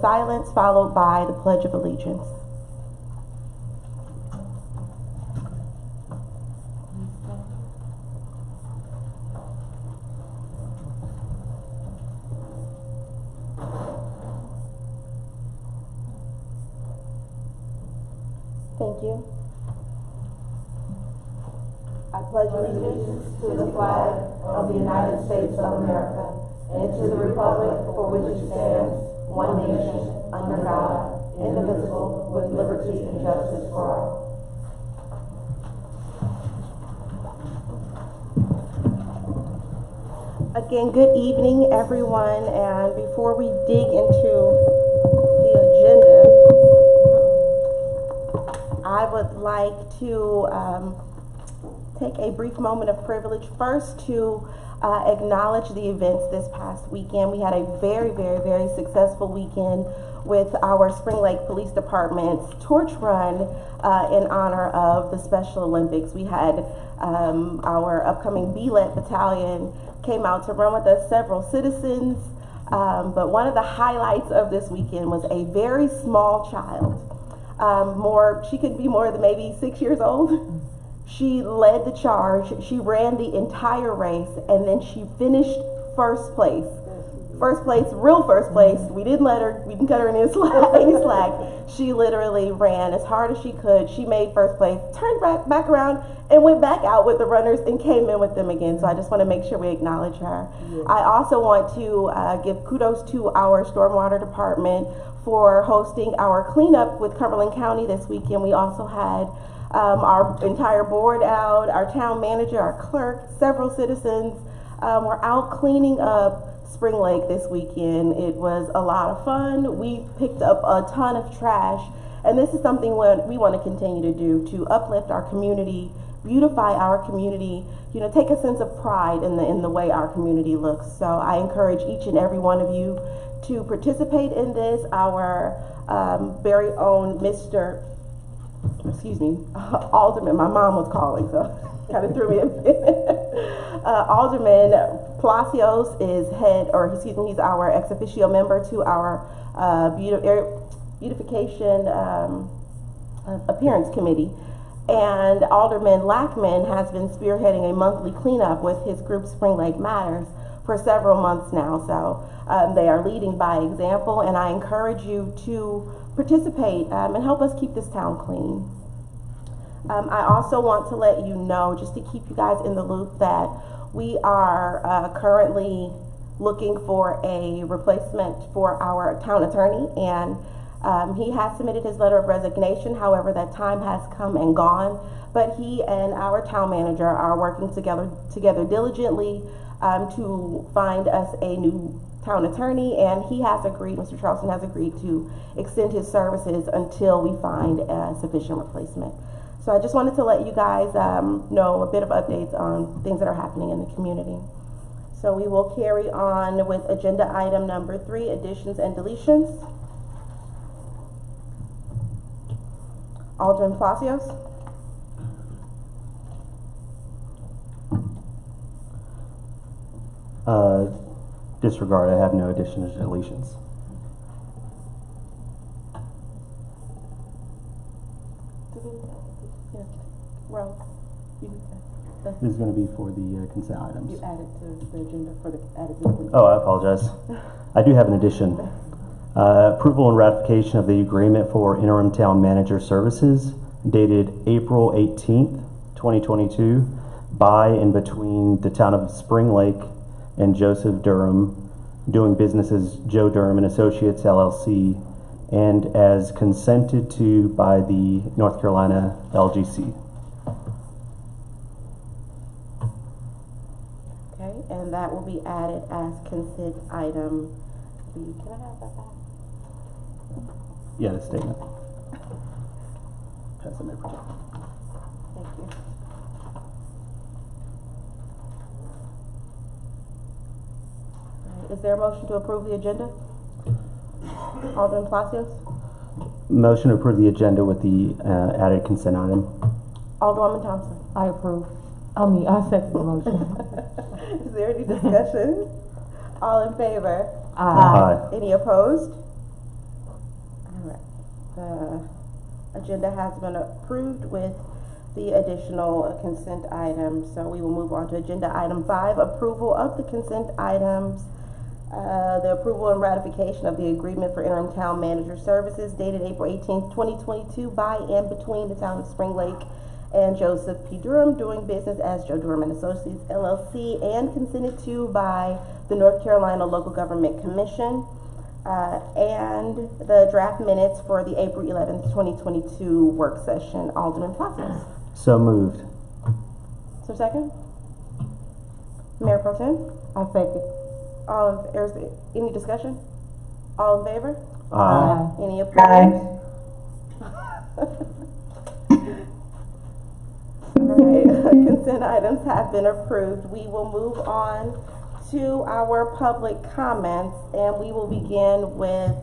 silence followed by the Pledge of Allegiance. Thank you. I pledge allegiance to the flag of the United States of America and to the republic for which it stands, one nation, under God, indivisible, with liberty and justice for all. Again, good evening, everyone. And before we dig into the agenda, I would like to take a brief moment of privilege first to acknowledge the events this past weekend. We had a very, very, very successful weekend with our Spring Lake Police Department's torch run in honor of the Special Olympics. We had our upcoming BLET battalion came out to run with us, several citizens, but one of the highlights of this weekend was a very small child. She could be more than maybe 6 years old. She led the charge. She ran the entire race, and then she finished first place. First place, real first place. We didn't cut her any slack. She literally ran as hard as she could. She made first place, turned back around, and went back out with the runners and came in with them again. So I just want to make sure we acknowledge her. Yeah. I also want to give kudos to our stormwater department for hosting our cleanup with Cumberland County this weekend. We also had our entire board out, our town manager, our clerk, several citizens were out cleaning up Spring Lake this weekend. It was a lot of fun. We picked up a ton of trash, and this is something we want to continue to do to uplift our community, beautify our community, take a sense of pride in the way our community looks. So I encourage each and every one of you to participate in this. Our very own Alderman, my mom was calling, so kind of threw me a bit. Alderman Palacios is he's our ex officio member to our beautification appearance committee. And Alderman Lackman has been spearheading a monthly cleanup with his group Spring Lake Matters for several months now. So they are leading by example, and I encourage you to participate and help us keep this town clean. I also want to let you know, just to keep you guys in the loop, that we are currently looking for a replacement for our town attorney, and he has submitted his letter of resignation. However, that time has come and gone, but he and our town manager are working together diligently to find us a new town attorney, and Mr. Charleston has agreed to extend his services until we find a sufficient replacement. So I just wanted to let you guys know a bit of updates on things that are happening in the community. So we will carry on with agenda item number 3, additions and deletions. Alderman Palacios. Disregard. I have no additions or deletions. This is going to be for the consent items. You added to the agenda for the added to the consent. Oh, I apologize. I do have an addition. Approval and ratification of the agreement for interim town manager services dated April 18th, 2022 by and between the town of Spring Lake and Joseph Durham, doing business as Joe Durham and Associates LLC, and as consented to by the North Carolina LGC. Okay, and that will be added as consent item B. Can I have that back? Yeah, the statement. Pass it over. Thank you. Is there a motion to approve the agenda? Alderman Palacios? Motion to approve the agenda with the added consent item. Alderwoman Thompson? I approve. I second the motion. Is there any discussion? All in favor? Aye. Any opposed? The agenda has been approved with the additional consent items. So we will move on to agenda item 5, approval of the consent items. The approval and ratification of the agreement for interim town manager services dated April 18th, 2022 by and between the town of Spring Lake and Joseph P. Durham, doing business as Joe Durham and Associates LLC, and consented to by the North Carolina Local Government Commission, and the draft minutes for the April 11th, 2022 work session. Alderman Palacios. So moved. Is there a second? Mayor Pro Tem? I second. Any discussion? All in favor? Aye. Any opposed? Alright, consent items have been approved. We will move on to our public comments, and we will begin with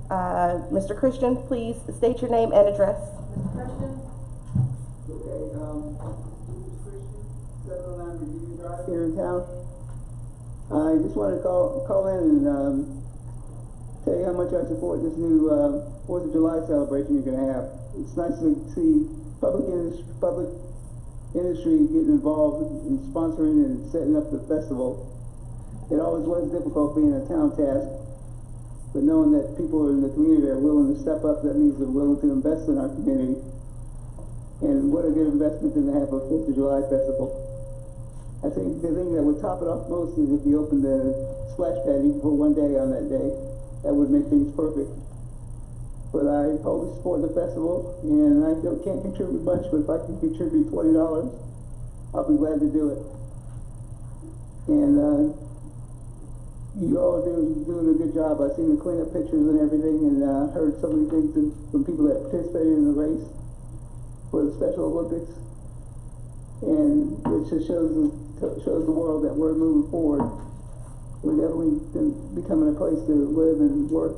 Mr. Christian. Please state your name and address. Mr. Christian? Okay, Christian, 709 Virginia Drive here in town. I just wanted to call in and tell you how much I support this new 4th of July celebration you're going to have. It's nice to see public industry getting involved in sponsoring and setting up the festival. It always was difficult being a town task, but knowing that people in the community are willing to step up, that means they're willing to invest in our community. And what a good investment to have a 4th of July festival. I think the thing that would top it off most is if you opened the splash pad even for one day on that day. That would make things perfect. But I totally support the festival, and I can't contribute much, but if I can contribute $20, I'll be glad to do it. And you all are doing a good job. I've seen the cleanup pictures and everything, and heard so many things from people that participated in the race for the Special Olympics. And it just shows the world that we're moving forward. We're definitely becoming a place to live and work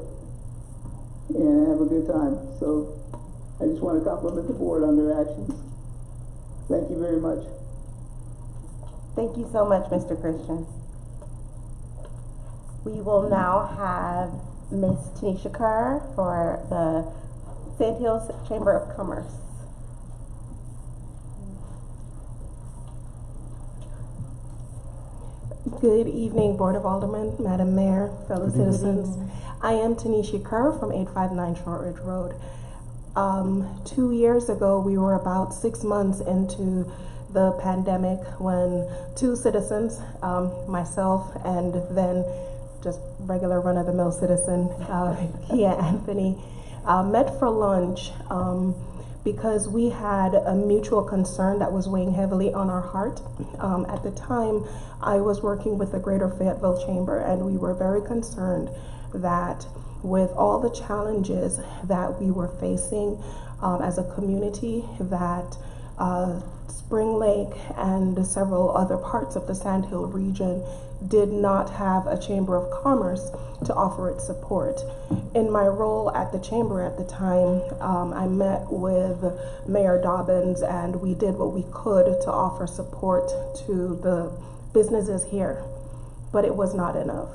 and have a good time. So I just want to compliment the board on their actions. Thank you very much. Thank you so much, Mr. Christian. We will now have Ms. Tanisha Kerr for the Sand Hills Chamber of Commerce. Good evening, Board of Aldermen, Madam Mayor, fellow citizens. I am Tanisha Kerr from 859 Short Ridge Road. 2 years ago, we were about 6 months into the pandemic when 2 citizens, myself and then just regular run-of-the-mill citizen, Kia Anthony, met for lunch because we had a mutual concern that was weighing heavily on our heart. At the time, I was working with the Greater Fayetteville Chamber, and we were very concerned that with all the challenges that we were facing as a community, that Spring Lake and several other parts of the Sand Hill region did not have a Chamber of Commerce to offer its support. In my role at the Chamber at the time, I met with Mayor Dobbins, and we did what we could to offer support to the businesses here, but it was not enough.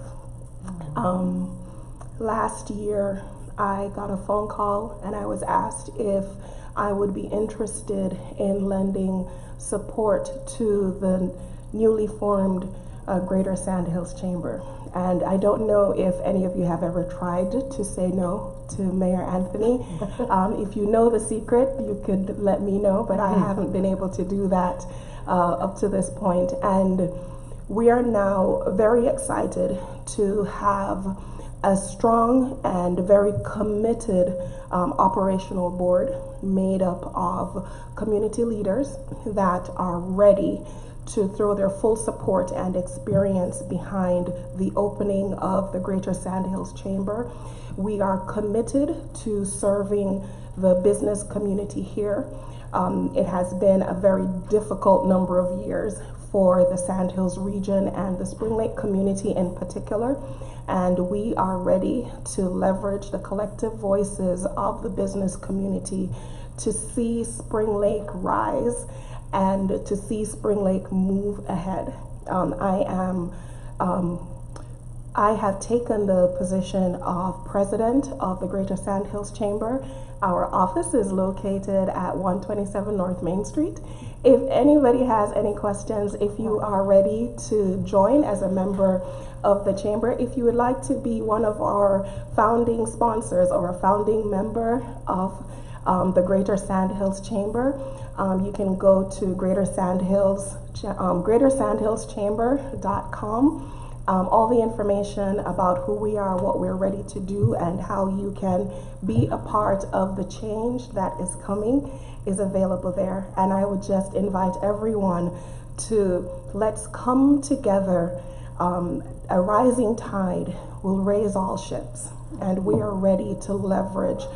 Last year, I got a phone call and I was asked if I would be interested in lending support to the newly formed Greater Sand Hills Chamber. And I don't know if any of you have ever tried to say no to Mayor Anthony. If you know the secret, you could let me know, but I haven't been able to do that up to this point. And we are now very excited to have a strong and very committed operational board made up of community leaders that are ready to throw their full support and experience behind the opening of the Greater Sand Hills Chamber. We are committed to serving the business community here. It has been a very difficult number of years for the Sand Hills region and the Spring Lake community in particular, and we are ready to leverage the collective voices of the business community to see Spring Lake rise and to see Spring Lake move ahead. I am I have taken the position of president of the Greater Sand Hills Chamber. Our office is located at 127 North Main Street. If anybody has any questions, if you are ready to join as a member of the chamber, if you would like to be one of our founding sponsors or a founding member of the Greater Sand Hills Chamber, you can go to greatersandhillschamber.com. All the information about who we are, what we're ready to do, and how you can be a part of the change that is coming is available there. And I would just invite everyone to let's come together. A rising tide will raise all ships, and we are ready to leverage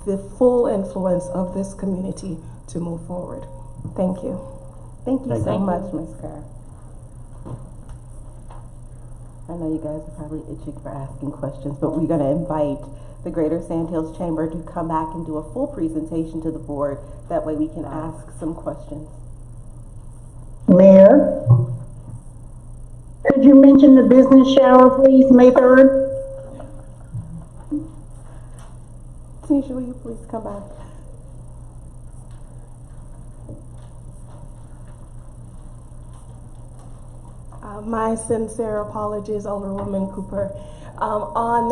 the full influence of this community to move forward. Thank you. Thank you Thank so you. much, Ms. Kerr. I know you guys are probably itching for asking questions, but we're going to invite the Greater Sand Hills Chamber to come back and do a full presentation to the board. That way we can ask some questions. Mayor, could you mention the business shower, please, May 3rd? Tanisha, will you please come back? My sincere apologies, Alderwoman Cooper. On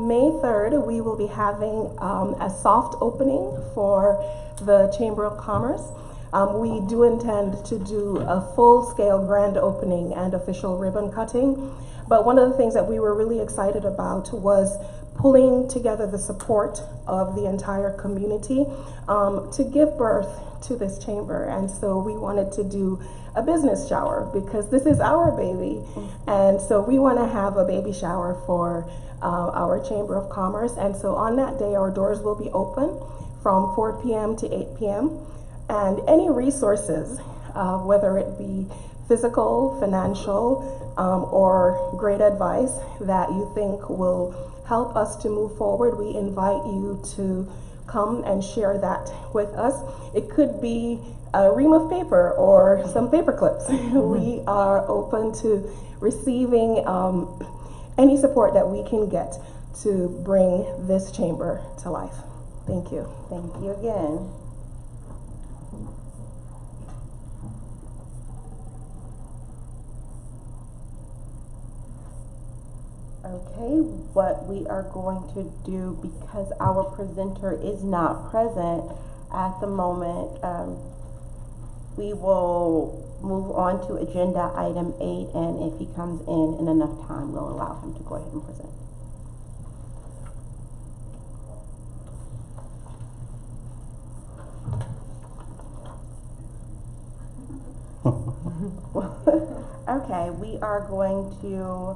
May 3rd, we will be having a soft opening for the Chamber of Commerce. We do intend to do a full-scale grand opening and official ribbon cutting. But one of the things that we were really excited about was pulling together the support of the entire community to give birth to this chamber. And so we wanted to do a business shower because this is our baby. And so we want to have a baby shower for our Chamber of Commerce. And so on that day, our doors will be open from 4 p.m. to 8 p.m. And any resources, whether it be physical, financial, or great advice that you think will help us to move forward, we invite you to come and share that with us. It could be a ream of paper or some paper clips. We are open to receiving any support that we can get to bring this chamber to life. Thank you. Thank you again. Okay, what we are going to do, because our presenter is not present at the moment, we will move on to agenda item 8, and if he comes in enough time, we'll allow him to go ahead and present. Okay, we are going to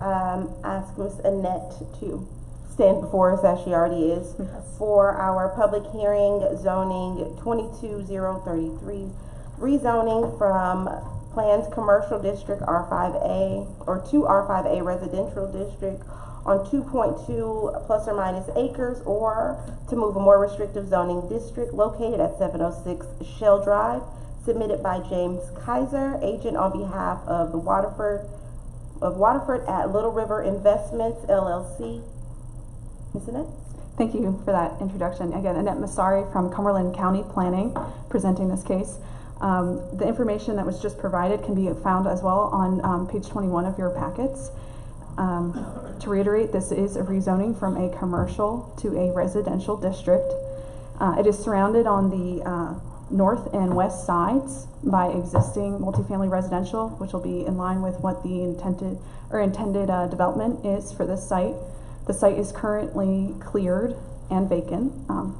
ask Ms. Annette to stand before us, as she already is, for our public hearing, zoning 22033, rezoning from Planned Commercial District R5A or to R5A Residential District on 2.2 plus or minus acres, or to move a more restrictive zoning district located at 706 Shell Drive, submitted by James Kaiser, agent on behalf of the Waterford at Little River Investments, LLC. Ms. Annette? Thank you for that introduction. Again, Annette Massari from Cumberland County Planning, presenting this case. The information that was just provided can be found as well on page 21 of your packets. To reiterate, this is a rezoning from a commercial to a residential district. It is surrounded on the north and west sides by existing multifamily residential, which will be in line with what the intended development is for this site. The site is currently cleared and vacant,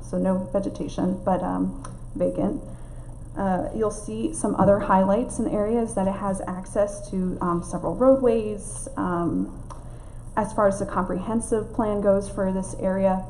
so no vegetation, but vacant. You'll see some other highlights in areas that it has access to several roadways. As far as the comprehensive plan goes for this area,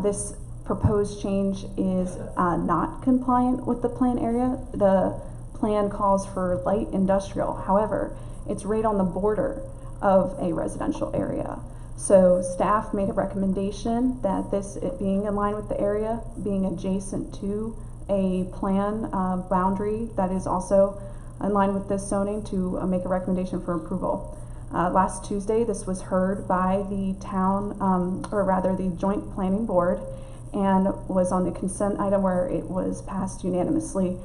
this proposed change is not compliant with the plan area. The plan calls for light industrial. However, it's right on the border of a residential area. So staff made a recommendation that it being in line with the area, being adjacent to a plan boundary that is also in line with this zoning, to make a recommendation for approval. Last Tuesday, this was heard by the town, or rather the Joint Planning Board, and was on the consent item where it was passed unanimously,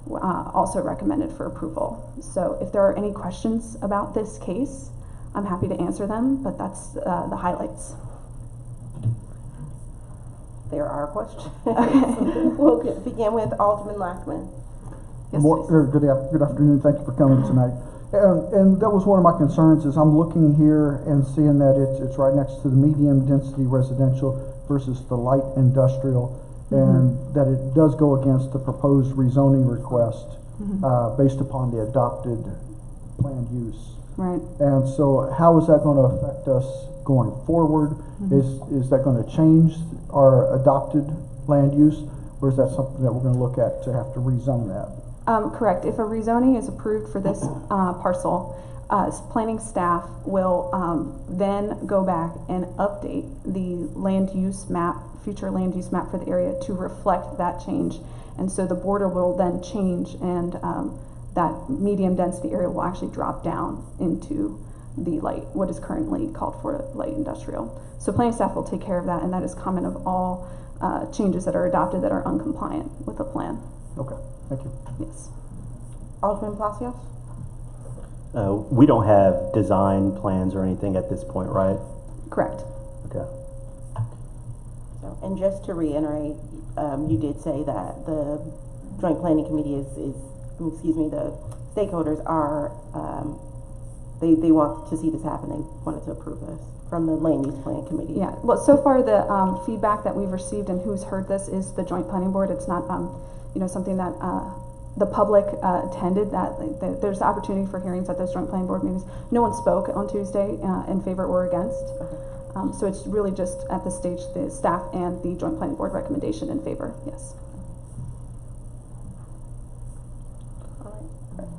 also recommended for approval. So if there are any questions about this case, I'm happy to answer them, but that's the highlights. There are questions. We'll begin with Alderman Lackman. Yes, please. Good afternoon. Thank you for coming tonight. And that was one of my concerns. Is I'm looking here and seeing that it's right next to the medium density residential versus the light industrial, and that it does go against the proposed rezoning request based upon the adopted planned use. Right. And so, how is that going to affect us going forward? Is that going to change our adopted land use, or is that something that we're going to look at to have to rezone that? Correct. If a rezoning is approved for this parcel, planning staff will then go back and update the land use map, future land use map for the area to reflect that change. And so the border will then change, and that medium density area will actually drop down into the light, what is currently called for light industrial. So planning staff will take care of that, and that is common of all changes that are adopted that are uncompliant with the plan. Okay, thank you. Yes. Alderman Palacios? We don't have design plans or anything at this point, right? Correct. Okay. So, and just to reiterate, you did say that the Joint Planning Committee the stakeholders are, they want to see this happen. They wanted to approve this from the Land Use Plan Committee. Yeah. Well, so far the feedback that we've received and who's heard this is the Joint Planning Board. It's not, something that the public attended. That there's opportunity for hearings at those Joint Planning Board meetings. No one spoke on Tuesday in favor or against. Okay. So it's really just at this stage the staff and the Joint Planning Board recommendation in favor. Yes.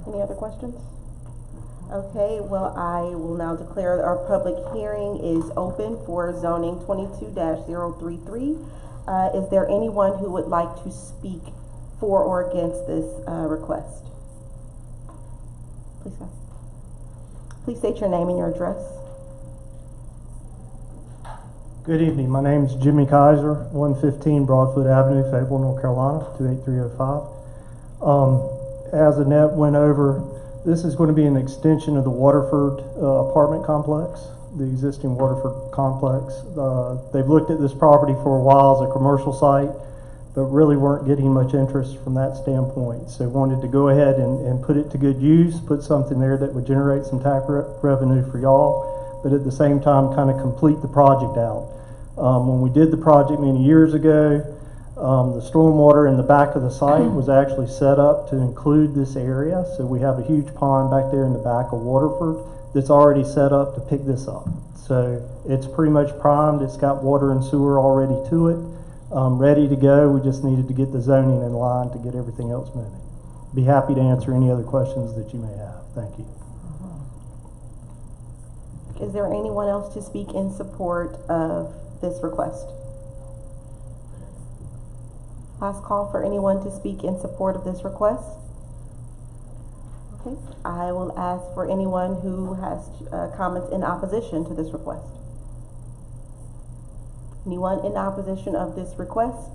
Any other questions? Okay, well, I will now declare our public hearing is open for zoning 22-033. Is there anyone who would like to speak for or against this request? Please go. Please state your name and your address. Good evening. My name is Jimmy Kaiser, 115 Broadfoot Avenue, Fayetteville, North Carolina, 28305. As Annette went over, this is going to be an extension of the Waterford apartment complex, the existing Waterford complex. They've looked at this property for a while as a commercial site, but really weren't getting much interest from that standpoint. So wanted to go ahead and put it to good use, put something there that would generate some tax revenue for y'all, but at the same time kind of complete the project out. When we did the project many years ago, the stormwater in the back of the site was actually set up to include this area. So we have a huge pond back there in the back of Waterford that's already set up to pick this up. So it's pretty much primed. It's got water and sewer already to it, ready to go. We just needed to get the zoning in line to get everything else moving. Be happy to answer any other questions that you may have. Thank you. Is there anyone else to speak in support of this request? Last call for anyone to speak in support of this request. Okay, I will ask for anyone who has comments in opposition to this request. Anyone in opposition of this request?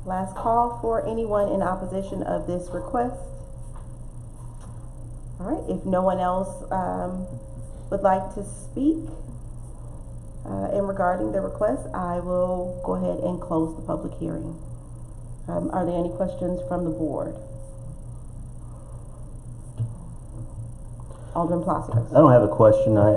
Last call for anyone in opposition of this request. All right, if no one else would like to speak in regarding the request, I will go ahead and close the public hearing. Are there any questions from the board? Alderman Palacios. I don't have a question. I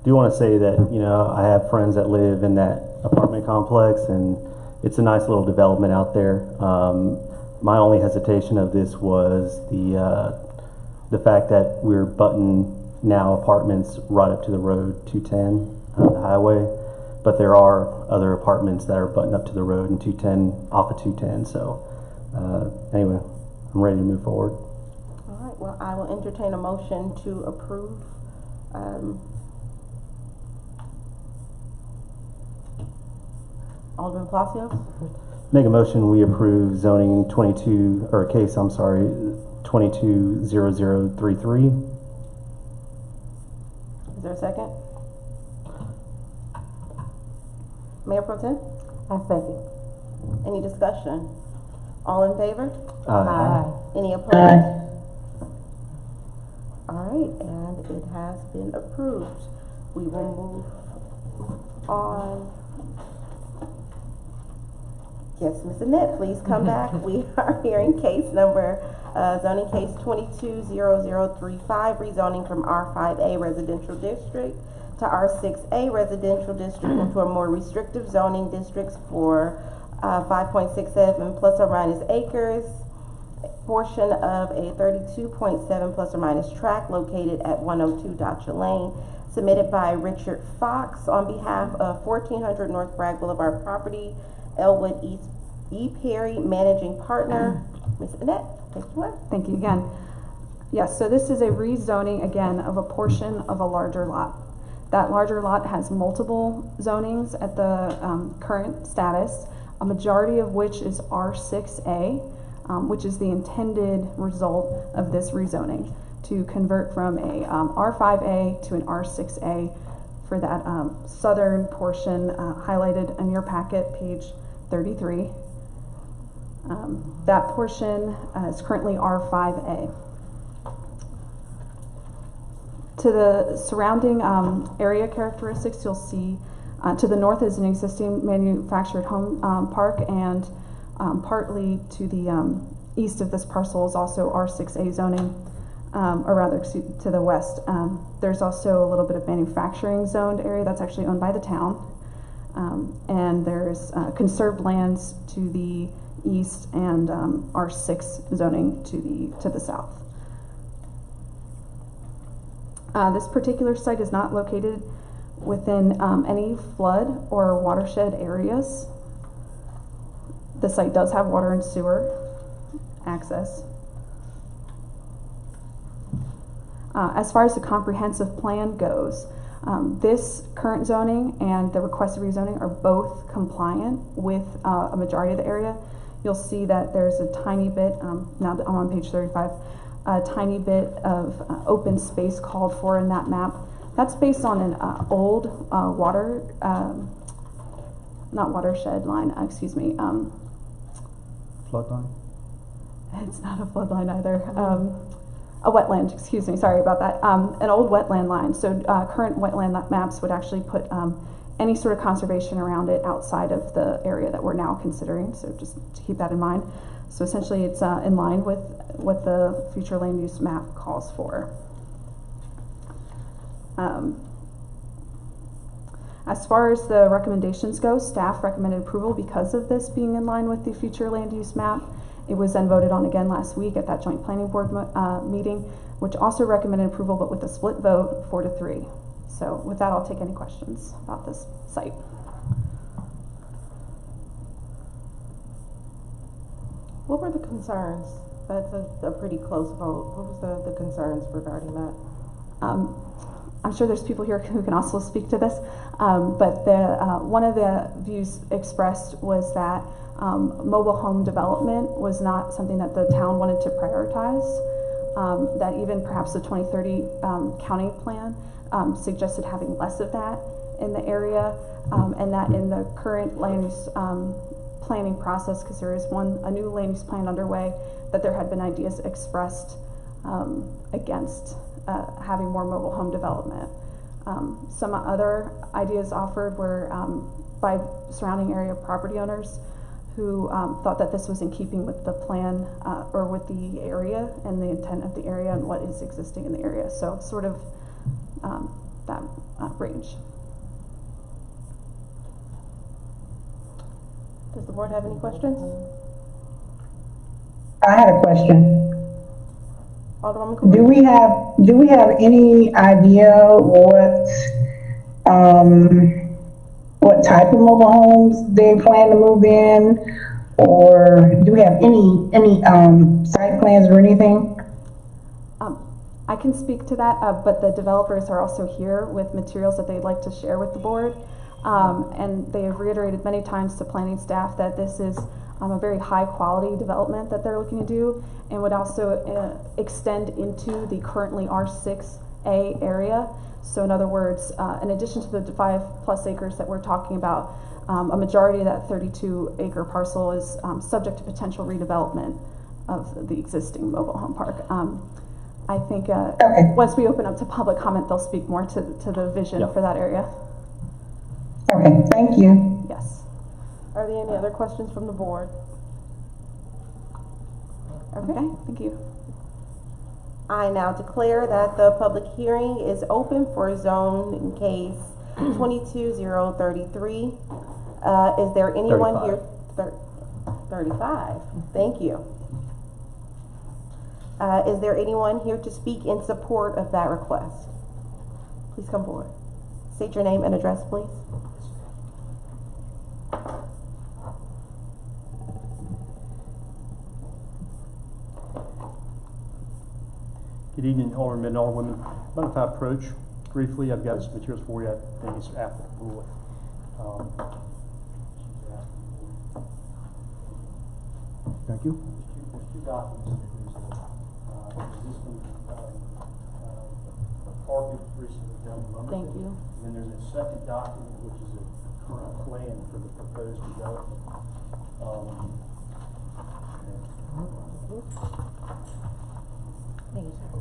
do want to say that, I have friends that live in that apartment complex, and it's a nice little development out there. My only hesitation of this was the fact that we're butting now apartments right up to the road, 210, the highway. But there are other apartments that are buttoned up to the road in 210, off of 210. So anyway, I'm ready to move forward. All right, well, I will entertain a motion to approve. Alderman Palacios? Make a motion we approve zoning 220033. a second? Mayor Pro Tem? I second. Any discussion? All in favor? Aye. Any opposed? All right, and it has been approved. We will move on. Yes, Ms. Annette, please come back. We are hearing case number, zoning case 220035, rezoning from R5A residential district to R6A residential district into a more restrictive zoning districts for 5.67 plus or minus acres, portion of a 32.7 plus or minus tract located at 102 Dodger Lane, submitted by Richard Fox on behalf of 1400 North Bragg Boulevard property, Elwood E. Perry, managing partner. Ms. Annette, take it away. Thank you again. Yes, so this is a rezoning again of a portion of a larger lot. That larger lot has multiple zonings at the current status, a majority of which is R6A, which is the intended result of this rezoning, to convert from a R5A to an R6A for that southern portion highlighted in your packet, page 33. That portion is currently R5A. To the surrounding area characteristics, you'll see to the north is an existing manufactured home park, and partly to the east of this parcel is also R6A zoning, or rather to the west. There's also a little bit of manufacturing zoned area that's actually owned by the town, and there's conserved lands to the east and R6 zoning to the south. This particular site is not located within any flood or watershed areas. The site does have water and sewer access. As far as the comprehensive plan goes, this current zoning and the requested rezoning are both compliant with a majority of the area. You'll see that there's a tiny bit, now that I'm on page 35, a tiny bit of open space called for in that map. That's based on an old water, not watershed line, excuse me. Floodline? It's not a flood line either. A wetland, excuse me, sorry about that. An old wetland line. So current wetland maps would actually put any sort of conservation around it outside of the area that we're now considering. So just to keep that in mind. So essentially it's in line with what the future land use map calls for. As far as the recommendations go, staff recommended approval because of this being in line with the future land use map. It was then voted on again last week at that joint planning board meeting, which also recommended approval, but with a split vote, 4-3. So with that, I'll take any questions about this site. What were the concerns? That's a pretty close vote. What was the concerns regarding that? I'm sure there's people here who can also speak to this, but one of the views expressed was that mobile home development was not something that the town wanted to prioritize, that even perhaps the 2030 county plan suggested having less of that in the area, and that in the current land use planning process, because there is a new land use plan underway, that there had been ideas expressed against having more mobile home development. Some other ideas offered were by surrounding area property owners who thought that this was in keeping with the plan or with the area and the intent of the area and what is existing in the area. So sort of that range. Does the board have any questions? I had a question. Alderwoman Cooper? Do we have any idea what type of mobile homes they plan to move in, or do we have any site plans or anything? I can speak to that, but the developers are also here with materials that they'd like to share with the board. And they have reiterated many times to planning staff that this is a very high quality development that they're looking to do, and would also extend into the currently R6 A area. So in other words, in addition to the 5+ acres that we're talking about, a majority of that 32-acre parcel is subject to potential redevelopment of the existing mobile home park. I think once we open up to public comment, they'll speak more to the vision for that area. Okay, thank you. Yes. Are there any other questions from the board? Okay, thank you. I now declare that the public hearing is open for zone case 22033. Is there anyone 35. here? 35. Thank you. Is there anyone here to speak in support of that request? Please come forward. State your name and address, please. Good evening, Aldermen and Alderwomen. Mind if I approach briefly? I've got some materials for you. I think it's applicable. Thank you. There's two documents. There's existing park that recently done. Thank you. And then there's a second document, which is a current plan for the proposed development. Thank you, sir.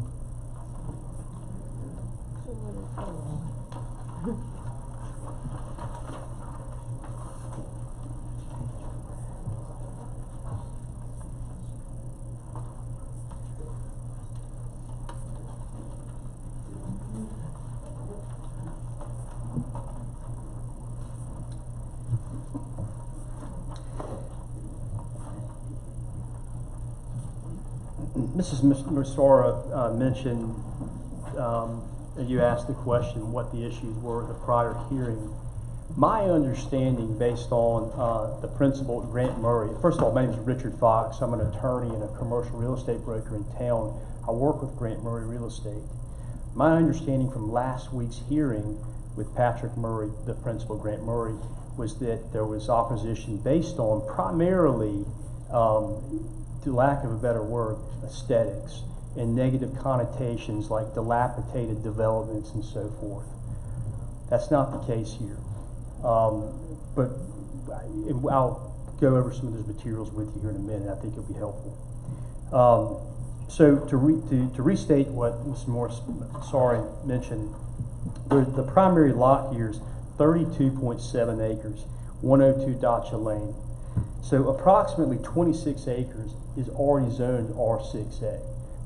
Mrs. Musora mentioned, and you asked the question what the issues were at the prior hearing. My understanding, based on the principal at Grant Murray, first of all, my name is Richard Fox. I'm an attorney and a commercial real estate broker in town. I work with Grant Murray Real Estate. My understanding from last week's hearing with Patrick Murray, the principal Grant Murray, was that there was opposition based on primarily, to lack of a better word, aesthetics and negative connotations like dilapidated developments and so forth. That's not the case here. But I'll go over some of those materials with you here in a minute. I think it'll be helpful. So to restate what Mr. Morsari mentioned, the primary lot here is 32.7 acres, 102 Dacha Lane. So approximately 26 acres is already zoned R6A.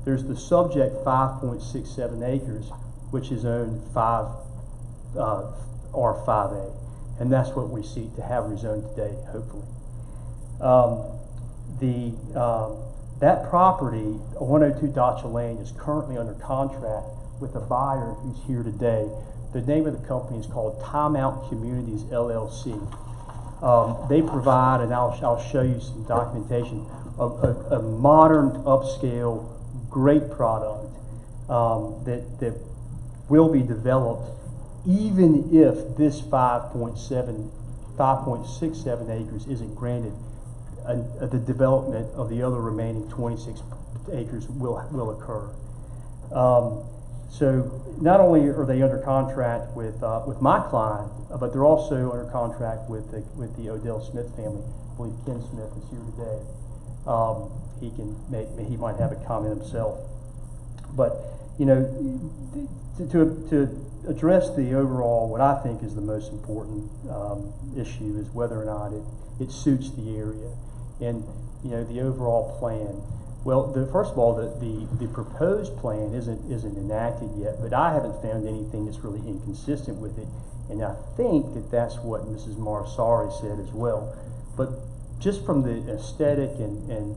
There's the subject 5.67 acres, which is owned R5A, and that's what we seek to have rezoned today, hopefully. That property, 102 Dacha Lane, is currently under contract with a buyer who's here today. The name of the company is called Timeout Communities, LLC. They provide, and I'll show you some documentation, a modern, upscale, great product that will be developed even if this 5.67 acres isn't granted. The development of the other remaining 26 acres will occur. So not only are they under contract with my client, but they're also under contract with the Odell Smith family. I believe Ken Smith is here today. He might have a comment himself. But you know, to address the overall, what I think is the most important issue is whether or not it suits the area, and you know, the overall plan. Well, first of all, the proposed plan isn't enacted yet, but I haven't found anything that's really inconsistent with it, and I think that's what Mrs. Marsari said as well. But just from the aesthetic and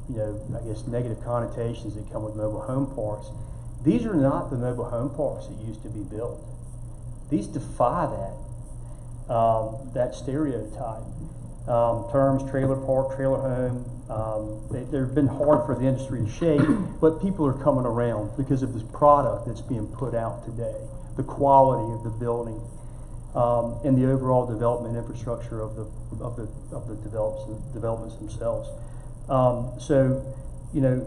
you know, I guess negative connotations that come with mobile home parks, these are not the mobile home parks that used to be built. These defy that stereotype. Terms trailer park, trailer home, they've been hard for the industry to shape, but people are coming around because of this product that's being put out today, the quality of the building, and the overall development infrastructure of the developments themselves. So, you know,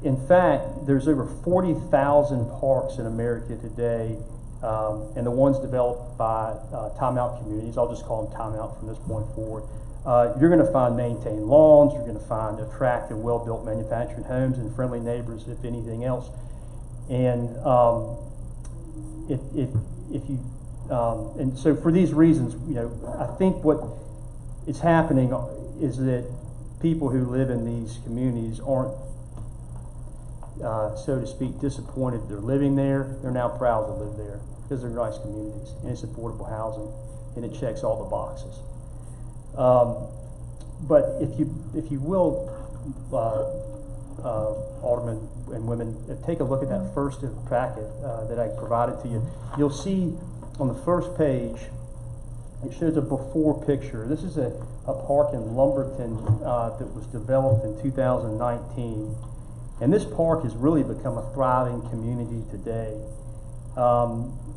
In fact, there's over 40,000 parks in America today, and the ones developed by timeout communities, I'll just call them timeout from this point forward. You're going to find maintained lawns, you're going to find attractive, well-built manufactured homes and friendly neighbors, if anything else. And and so for these reasons, I think what is happening is that people who live in these communities aren't, so to speak, disappointed they're living there. They're now proud to live there because they're nice communities and it's affordable housing and it checks all the boxes. But if you will, aldermen and women, take a look at that first packet that I provided to you. You'll see on the first page, it shows a before picture. This is a park in Lumberton that was developed in 2019. And this park has really become a thriving community today.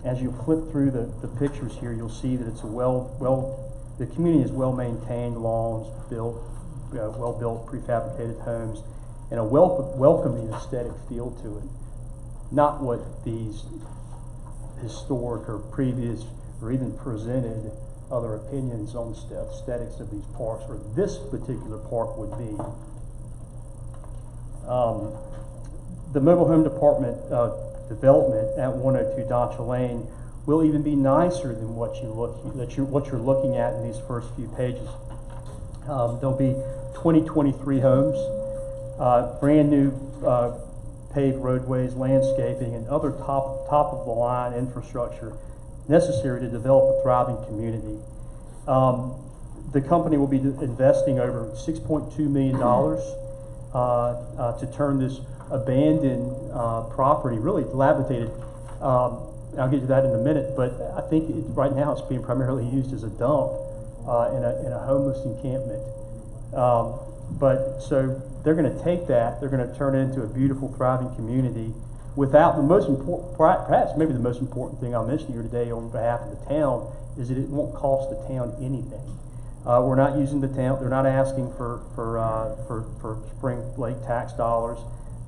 As you flip through the pictures here, you'll see that it's a the community is well-maintained, lawns built, well-built prefabricated homes, and a welcoming aesthetic feel to it. Not what these historic or previous or even presented other opinions on the aesthetics of these parks, or this particular park would be. The mobile home department development at 102 Dodge Lane will even be nicer than what you're looking at in these first few pages. There'll be 23 homes, brand new paved roadways, landscaping, and other top of the line infrastructure necessary to develop a thriving community. The company will be investing over $6.2 million to turn this abandoned property, really dilapidated. I'll get to that in a minute, but I think right now it's being primarily used as a dump in a homeless encampment. But so they're going to take that, they're going to turn it into a beautiful, thriving community without the most important, perhaps maybe the most important thing I'll mention here today on behalf of the town is that it won't cost the town anything. We're not using the town, they're not asking for Spring Lake tax dollars.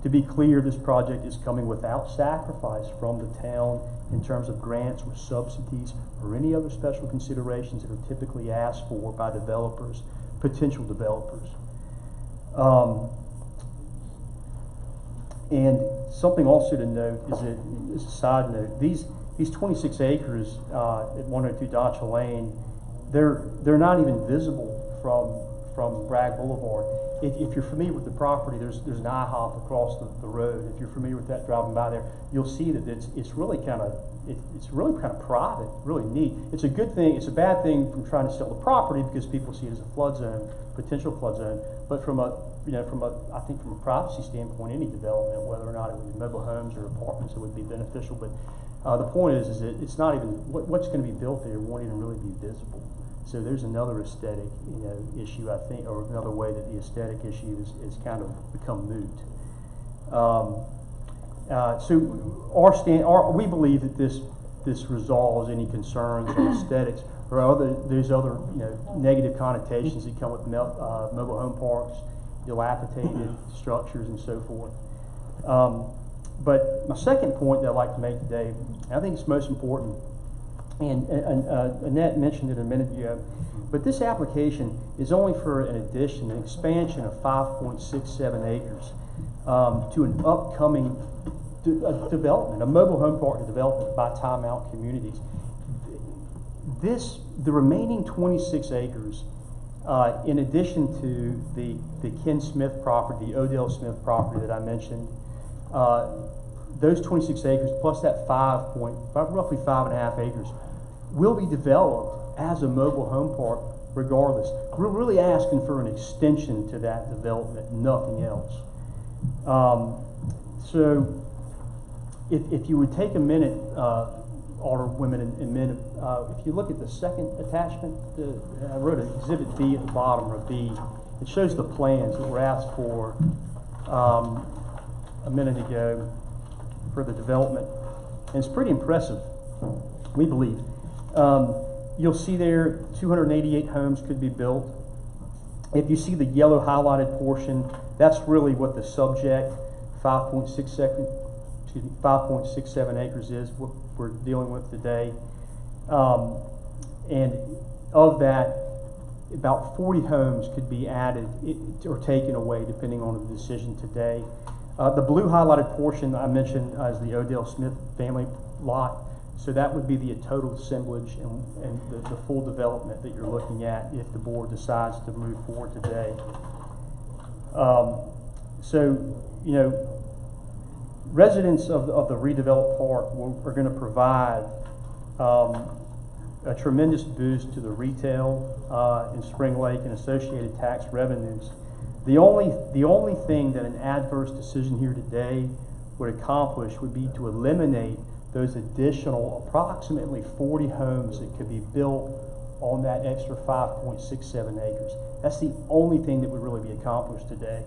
To be clear, this project is coming without sacrifice from the town in terms of grants or subsidies or any other special considerations that are typically asked for by developers, potential developers. And something also to note is that, as a side note, these 26 acres at 102 Dodge Lane, they're not even visible from Bragg Boulevard. If you're familiar with the property, there's an IHOP across the road. If you're familiar with that, driving by there, you'll see that it's really kind of private, really neat. It's a good thing. It's a bad thing from trying to sell the property because people see it as a flood zone, potential flood zone. But I think from a privacy standpoint, any development, whether or not it would be mobile homes or apartments, it would be beneficial. But the point is that it's not even what's going to be built there won't even really be visible. So there's another aesthetic, issue, I think, or another way that the aesthetic issue is kind of become moot. So we believe that this resolves any concerns on aesthetics or there's other negative connotations that come with mobile home parks, dilapidated structures, and so forth. But my second point that I'd like to make today, and I think it's most important, and Annette mentioned it a minute ago, but this application is only for an expansion of 5.67 acres to an upcoming development, a mobile home park development by Timeout Communities. The remaining 26 acres, in addition to the Ken Smith property, the Odell Smith property that I mentioned, those 26 acres plus that roughly 5.5 acres will be developed as a mobile home park regardless. We're really asking for an extension to that development, nothing else. So if you would take a minute, Alderwomen and men, if you look at the second attachment, I wrote an Exhibit B at the bottom, or B. It shows the plans that were asked for a minute ago for the development. And it's pretty impressive, we believe. You'll see there 288 homes could be built. If you see the yellow highlighted portion, that's really what the subject 5.67 acres is what we're dealing with today. And of that, about 40 homes could be added or taken away depending on the decision today. The blue highlighted portion I mentioned is the Odell Smith family lot. So that would be the total assemblage and the full development that you're looking at if the board decides to move forward today. So, you know, residents of the redeveloped park are going to provide a tremendous boost to the retail in Spring Lake and associated tax revenues. The only thing that an adverse decision here today would accomplish would be to eliminate those additional approximately 40 homes that could be built on that extra 5.67 acres. That's the only thing that would really be accomplished today.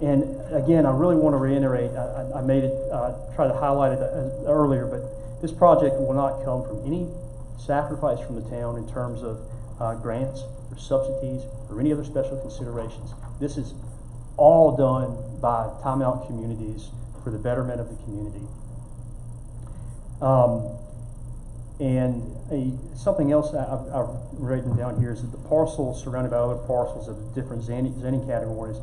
And again, I really want to reiterate, I made it, try to highlight it earlier, but this project will not come from any sacrifice from the town in terms of grants or subsidies or any other special considerations. This is all done by Timeout Communities for the betterment of the community. Something else I've written down here is that the parcels surrounded by other parcels of different zoning categories,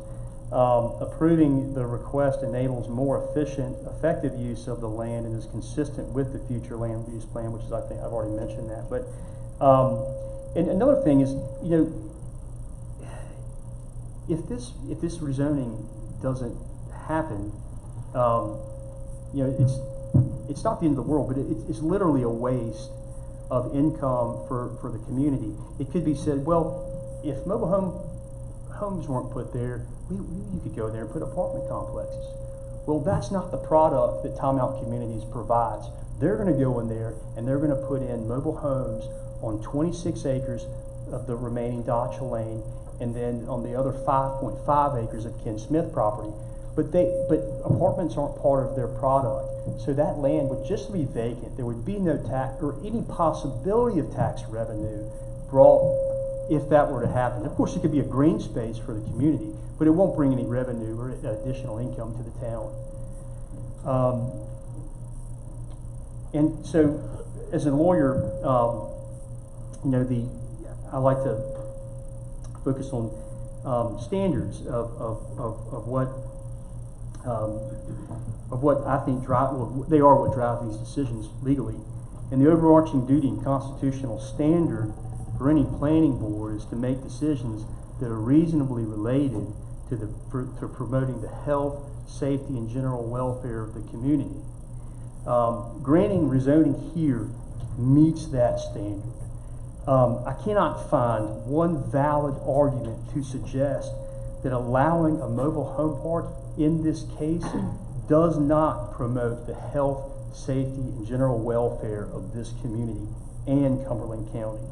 approving the request enables more efficient, effective use of the land and is consistent with the future land use plan, which is, I think I've already mentioned that. But and another thing is, you know, if this rezoning doesn't happen, you know, it's not the end of the world, but it's literally a waste of income for the community. It could be said, well, if mobile homes weren't put there, you could go there and put apartment complexes. Well, that's not the product that Timeout Communities provides. They're going to go in there and they're going to put in mobile homes on 26 acres of the remaining Dodge Lane, and then on the other 5.5 acres of Ken Smith property. But apartments aren't part of their product. So that land would just be vacant. There would be no tax or any possibility of tax revenue brought if that were to happen. Of course, it could be a green space for the community, but it won't bring any revenue or additional income to the town. And so, as a lawyer, you know, I like to focus on standards of what I think they are what drive these decisions legally. And the overarching duty and constitutional standard for any planning board is to make decisions that are reasonably related to promoting the health, safety, and general welfare of the community. Granting rezoning here meets that standard. I cannot find one valid argument to suggest that allowing a mobile home park in this case does not promote the health, safety, and general welfare of this community and Cumberland County.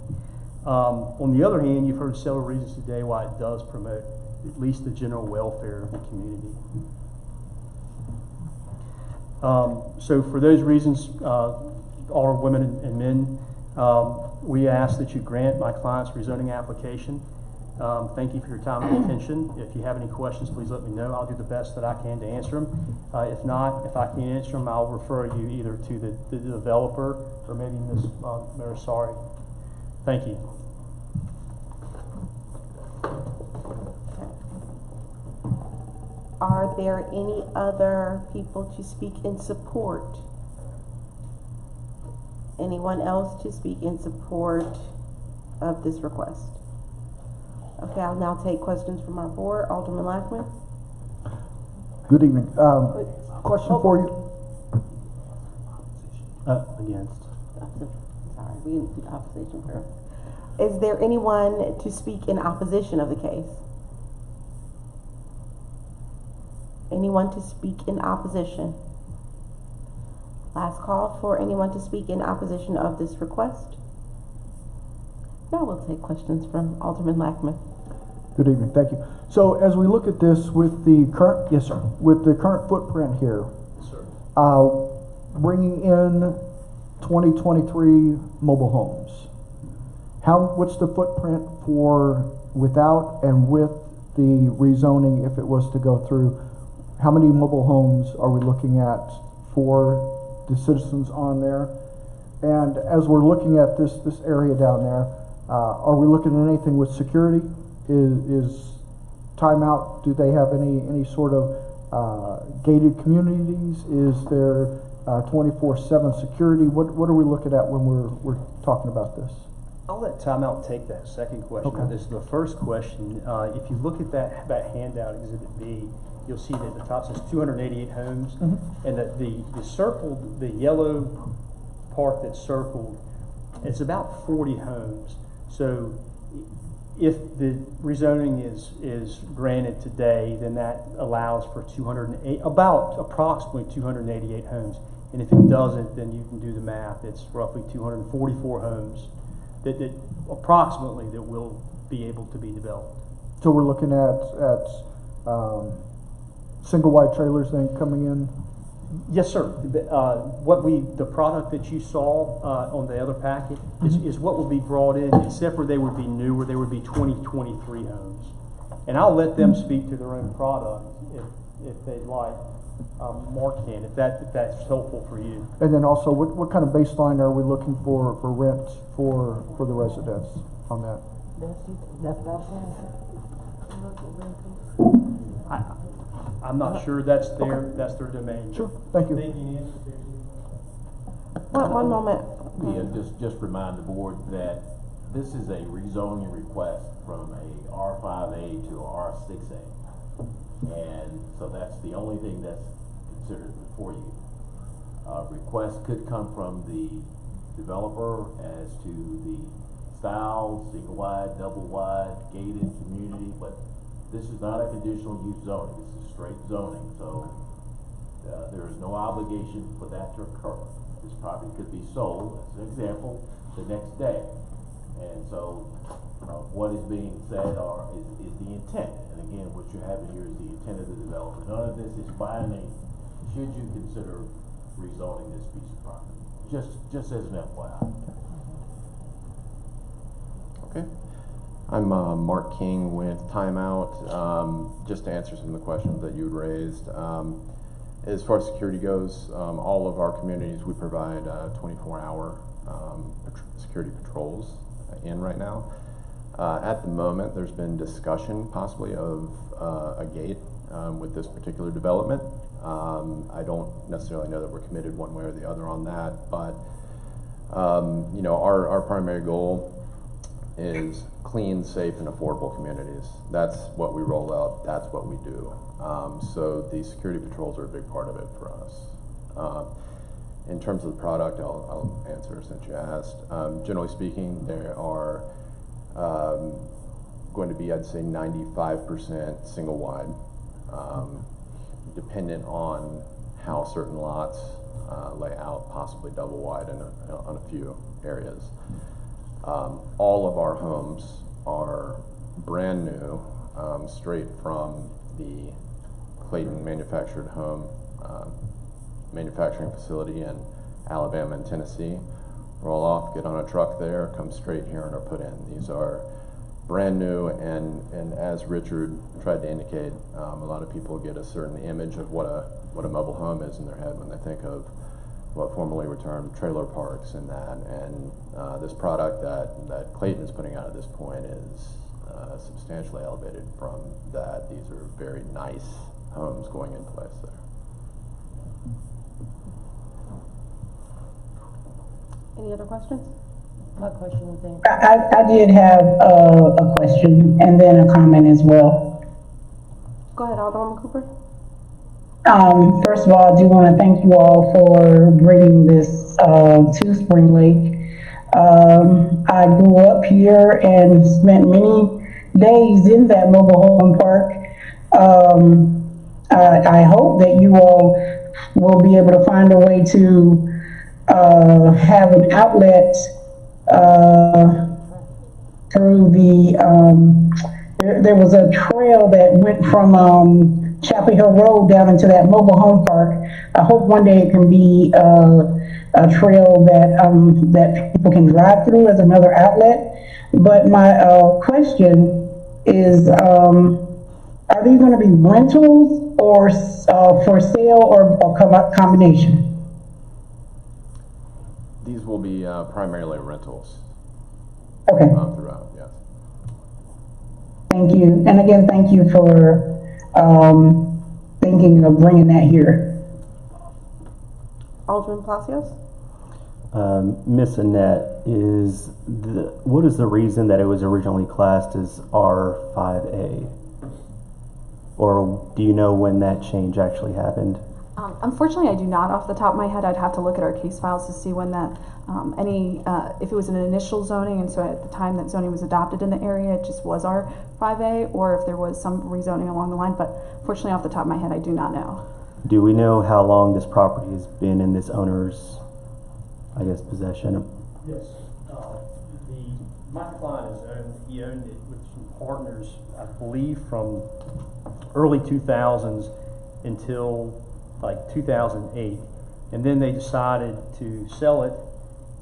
On the other hand, you've heard several reasons today why it does promote at least the general welfare of the community. So for those reasons, Alderwomen and men, we ask that you grant my client's rezoning application. Thank you for your time and attention. If you have any questions, please let me know. I'll do the best that I can to answer them. If not, if I can't answer them, I'll refer you either to the developer or maybe Ms. Marisari. Thank you. Are there any other people to speak in support? Anyone else to speak in support of this request? Okay, I'll now take questions from our board. Alderman Lackman. Good evening. Question for you. Against. Sorry, we didn't do the opposition first. Is there anyone to speak in opposition of the case? Anyone to speak in opposition? Last call for anyone to speak in opposition of this request. Now we'll take questions from Alderman Lackman. Good evening, thank you. So as we look at this with the current, yes sir, with the current footprint here, Yes, sir. bringing in 2023 mobile homes, what's the footprint for without and with the rezoning if it was to go through? How many mobile homes are we looking at for the citizens on there? And as we're looking at this area down there, are we looking at anything with security? Is timeout, do they have any sort of gated communities? Is there 24/7 security? What are we looking at when we're talking about this? I'll let Timeout take that second question. Okay. This is the first question. If you look at that handout, Exhibit B, you'll see that at the top says 288 homes, and that the circled, the yellow part that's circled, it's about 40 homes. So if the rezoning is granted today, then that allows for approximately 288 homes. And if it doesn't, then you can do the math. It's roughly 244 homes that approximately that will be able to be developed. So we're looking at single wide trailers then coming in? Yes, sir. The product that you saw on the other packet is what will be brought in, except for they would be newer. There would be 2023 homes, and I'll let them speak to their own product if they'd like. Mark can, if that's helpful for you. And then also, what kind of baseline are we looking for rent for the residents on that? That's what I'm not sure that's their domain. Sure, thank you. Thank you. One moment. Yeah, just remind the board that this is a rezoning request from a R5A to a R6A. And so that's the only thing that's considered before you. Requests could come from the developer as to the style, single wide, double wide, gated community, but this is not a conditional use zoning. This is straight zoning, so there is no obligation for that to occur. This property could be sold, as an example, the next day. And so what is being said is the intent. And again, what you're having here is the intent of the developer. None of this is binding should you consider rezoning this piece of property. Just as an FYI. Okay. I'm Mark King with Timeout. Just to answer some of the questions that you had raised. As far as security goes, all of our communities, we provide 24-hour security patrols in right now. At the moment, there's been discussion possibly of a gate with this particular development. I don't necessarily know that we're committed one way or the other on that, but you know, our primary goal is clean, safe, and affordable communities. That's what we roll out. That's what we do. So the security patrols are a big part of it for us. In terms of the product, I'll answer since you asked. Generally speaking, there are going to be, I'd say, 95% single wide, dependent on how certain lots lay out, possibly double wide on a few areas. All of our homes are brand new, straight from the Clayton manufactured home manufacturing facility in Alabama and Tennessee. Roll off, get on a truck there, come straight here and are put in. These are brand new, and as Richard tried to indicate, a lot of people get a certain image of what a mobile home is in their head when they think of what formerly were termed trailer parks and that. And this product that Clayton is putting out at this point is substantially elevated from that. These are very nice homes going in place there. Any other questions? My question was in. I did have a question and then a comment as well. Go ahead, Alderman Cooper. First of all, I do want to thank you all for bringing this to Spring Lake. I grew up here and spent many days in that mobile home park. I hope that you all will be able to find a way to have an outlet through the, there was a trail that went from Chapel Hill Road down into that mobile home park. I hope one day it can be a trail that, that people can drive through as another outlet. But my, question is, are these gonna be rentals or, for sale or a combination? These will be primarily rentals Okay, throughout, yes. thank you. And again, thank you for, thinking of bringing that here. Alderman Palacios? Miss Annette, what is the reason that it was originally classed as R5A? Or do you know when that change actually happened? Unfortunately, I do not off the top of my head. I'd have to look at our case files to see when that, if it was an initial zoning, and so at the time that zoning was adopted in the area, it just was R5A, or if there was some rezoning along the line, but fortunately off the top of my head, I do not know. Do we know how long this property has been in this owner's, I guess, possession? Yes. My client he owned it with some partners, I believe, from early 2000s until like 2008. And then they decided to sell it,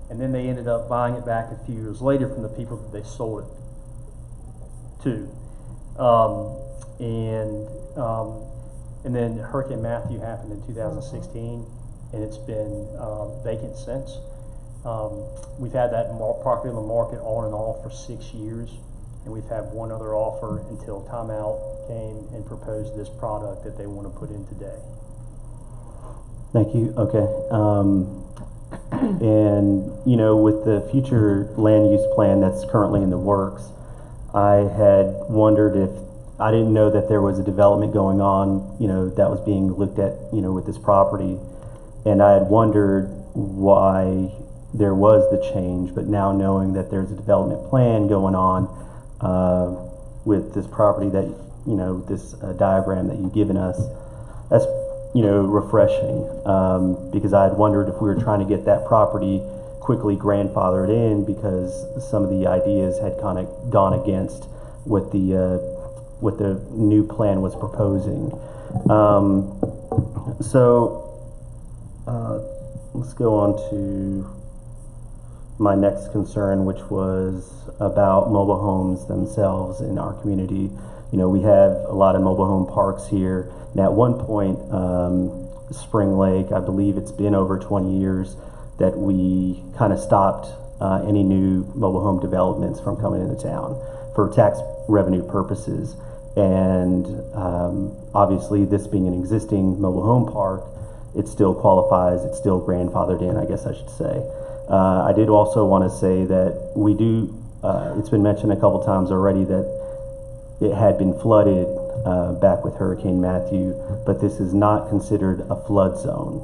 and then they ended up buying it back a few years later from the people that they sold it to. And then Hurricane Matthew happened in 2016, and it's been vacant since. We've had that property on the market on and off for 6 years, and we've had one other offer until Time Out came and proposed this product that they want to put in today. Thank you. Okay. And, you know, with the future land use plan that's currently in the works, I had wondered if, I didn't know that there was a development going on, you know, that was being looked at, you know, with this property. And I had wondered why there was the change, but now knowing that there's a development plan going on with this property that, you know, this diagram that you've given us, that's, you know, refreshing, because I had wondered if we were trying to get that property quickly grandfathered in because some of the ideas had kind of gone against what the new plan was proposing. Let's go on to my next concern, which was about mobile homes themselves in our community. You know, we have a lot of mobile home parks here, and at one point, Spring Lake, I believe it's been over 20 years that we kind of stopped any new mobile home developments from coming into town for tax revenue purposes. And obviously, this being an existing mobile home park, it still qualifies, it's still grandfathered in, I guess I should say. I did also want to say that we do, it's been mentioned a couple times already that it had been flooded back with Hurricane Matthew, but this is not considered a flood zone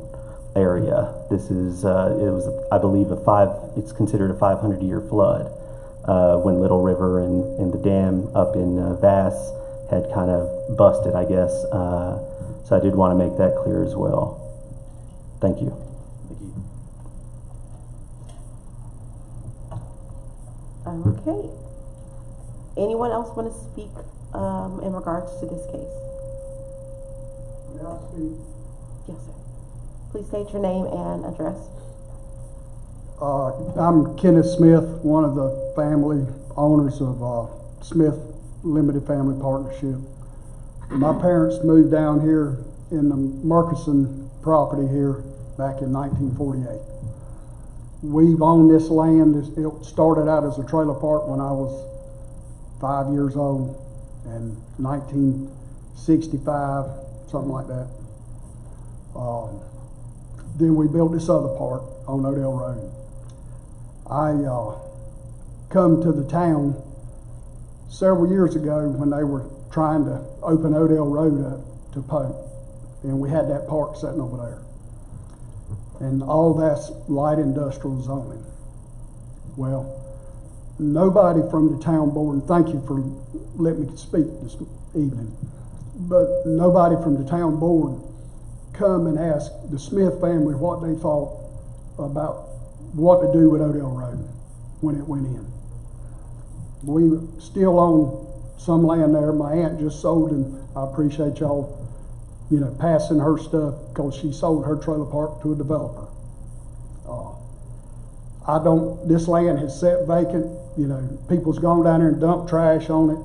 area. This is, it was, I believe, it's considered a 500-year flood when Little River and the dam up in Vass had kind of busted, I guess. So I did want to make that clear as well. Thank you. Thank you. Okay. Anyone else want to speak in regards to this case? May I speak? Yes, sir. Please state your name and address. I'm Kenneth Smith, one of the family owners of Smith Limited Family Partnership. My parents moved down here in the Murkison property here back in 1948. We've owned this land. It started out as a trailer park when I was 5 years old, and 1965, something like that. Then we built this other part on Odell Road. I come to the town several years ago when they were trying to open Odell Road up to Pope, and we had that park sitting over there. And all that's light industrial zoning. Well, nobody from the town board, and thank you for letting me speak this evening, but nobody from the town board come and ask the Smith family what they thought about what to do with Odell Road when it went in. We still own some land there. My aunt just sold, and I appreciate y'all, you know, passing her stuff because she sold her trailer park to a developer. this land has sat vacant, you know, people's gone down there and dumped trash on it.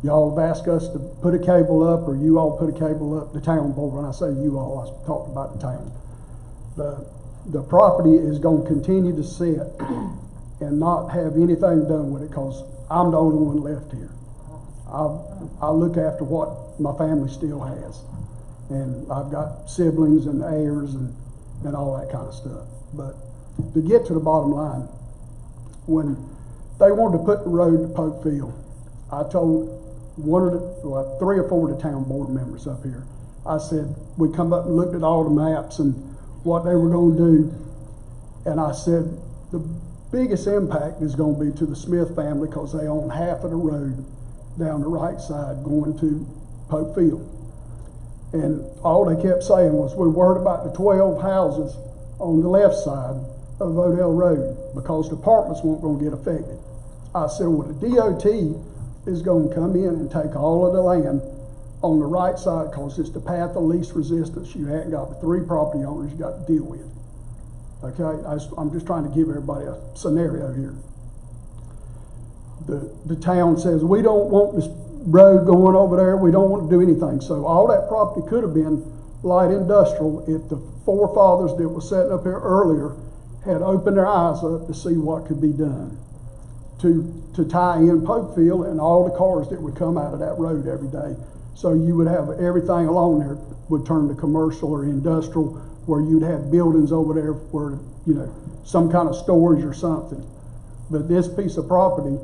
Y'all have asked us to put a cable up, or you all put a cable up, the town board. When I say you all, I talked about the town. The property is gonna continue to sit and not have anything done with it, because I'm the only one left here. I look after what my family still has. And I've got siblings and heirs and all that kind of stuff. But to get to the bottom line, when they wanted to put the road to Pope Field, I told three or four of the town board members up here, I said, we come up and looked at all the maps and what they were going to do, and I said, the biggest impact is going to be to the Smith family, because they own half of the road down the right side going to Pope Field. And all they kept saying was, we're worried about the 12 houses on the left side of Odell Road, because the apartments weren't going to get affected. I said, well, the DOT is going to come in and take all of the land on the right side, because it's the path of least resistance. You haven't got the 3 property owners you got to deal with. Okay, I'm just trying to give everybody a scenario here. The town says, we don't want this road going over there, we don't want to do anything. So all that property could have been light industrial if the forefathers that were setting up here earlier had opened their eyes up to see what could be done to tie in Pope Field and all the cars that would come out of that road every day. So you would have everything along there would turn to commercial or industrial, where you'd have buildings over there where, you know, some kind of storage or something. But this piece of property,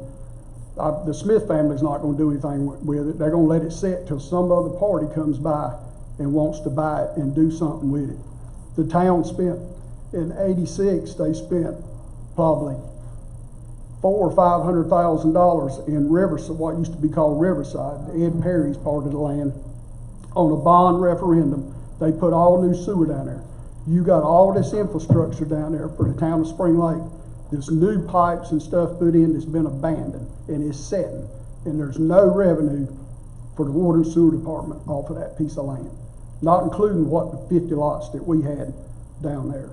the Smith family's not going to do anything with it. They're going to let it sit till some other party comes by and wants to buy it and do something with it. The town spent, in '86, they spent probably $400,000 or $500,000 in Riverside, what used to be called Riverside, Ed Perry's part of the land, on a bond referendum. They put all new sewer down there. You got all this infrastructure down there for the town of Spring Lake. There's new pipes and stuff put in that's been abandoned and is setting, and there's no revenue for the water and sewer department off of that piece of land, not including what the 50 lots that we had down there.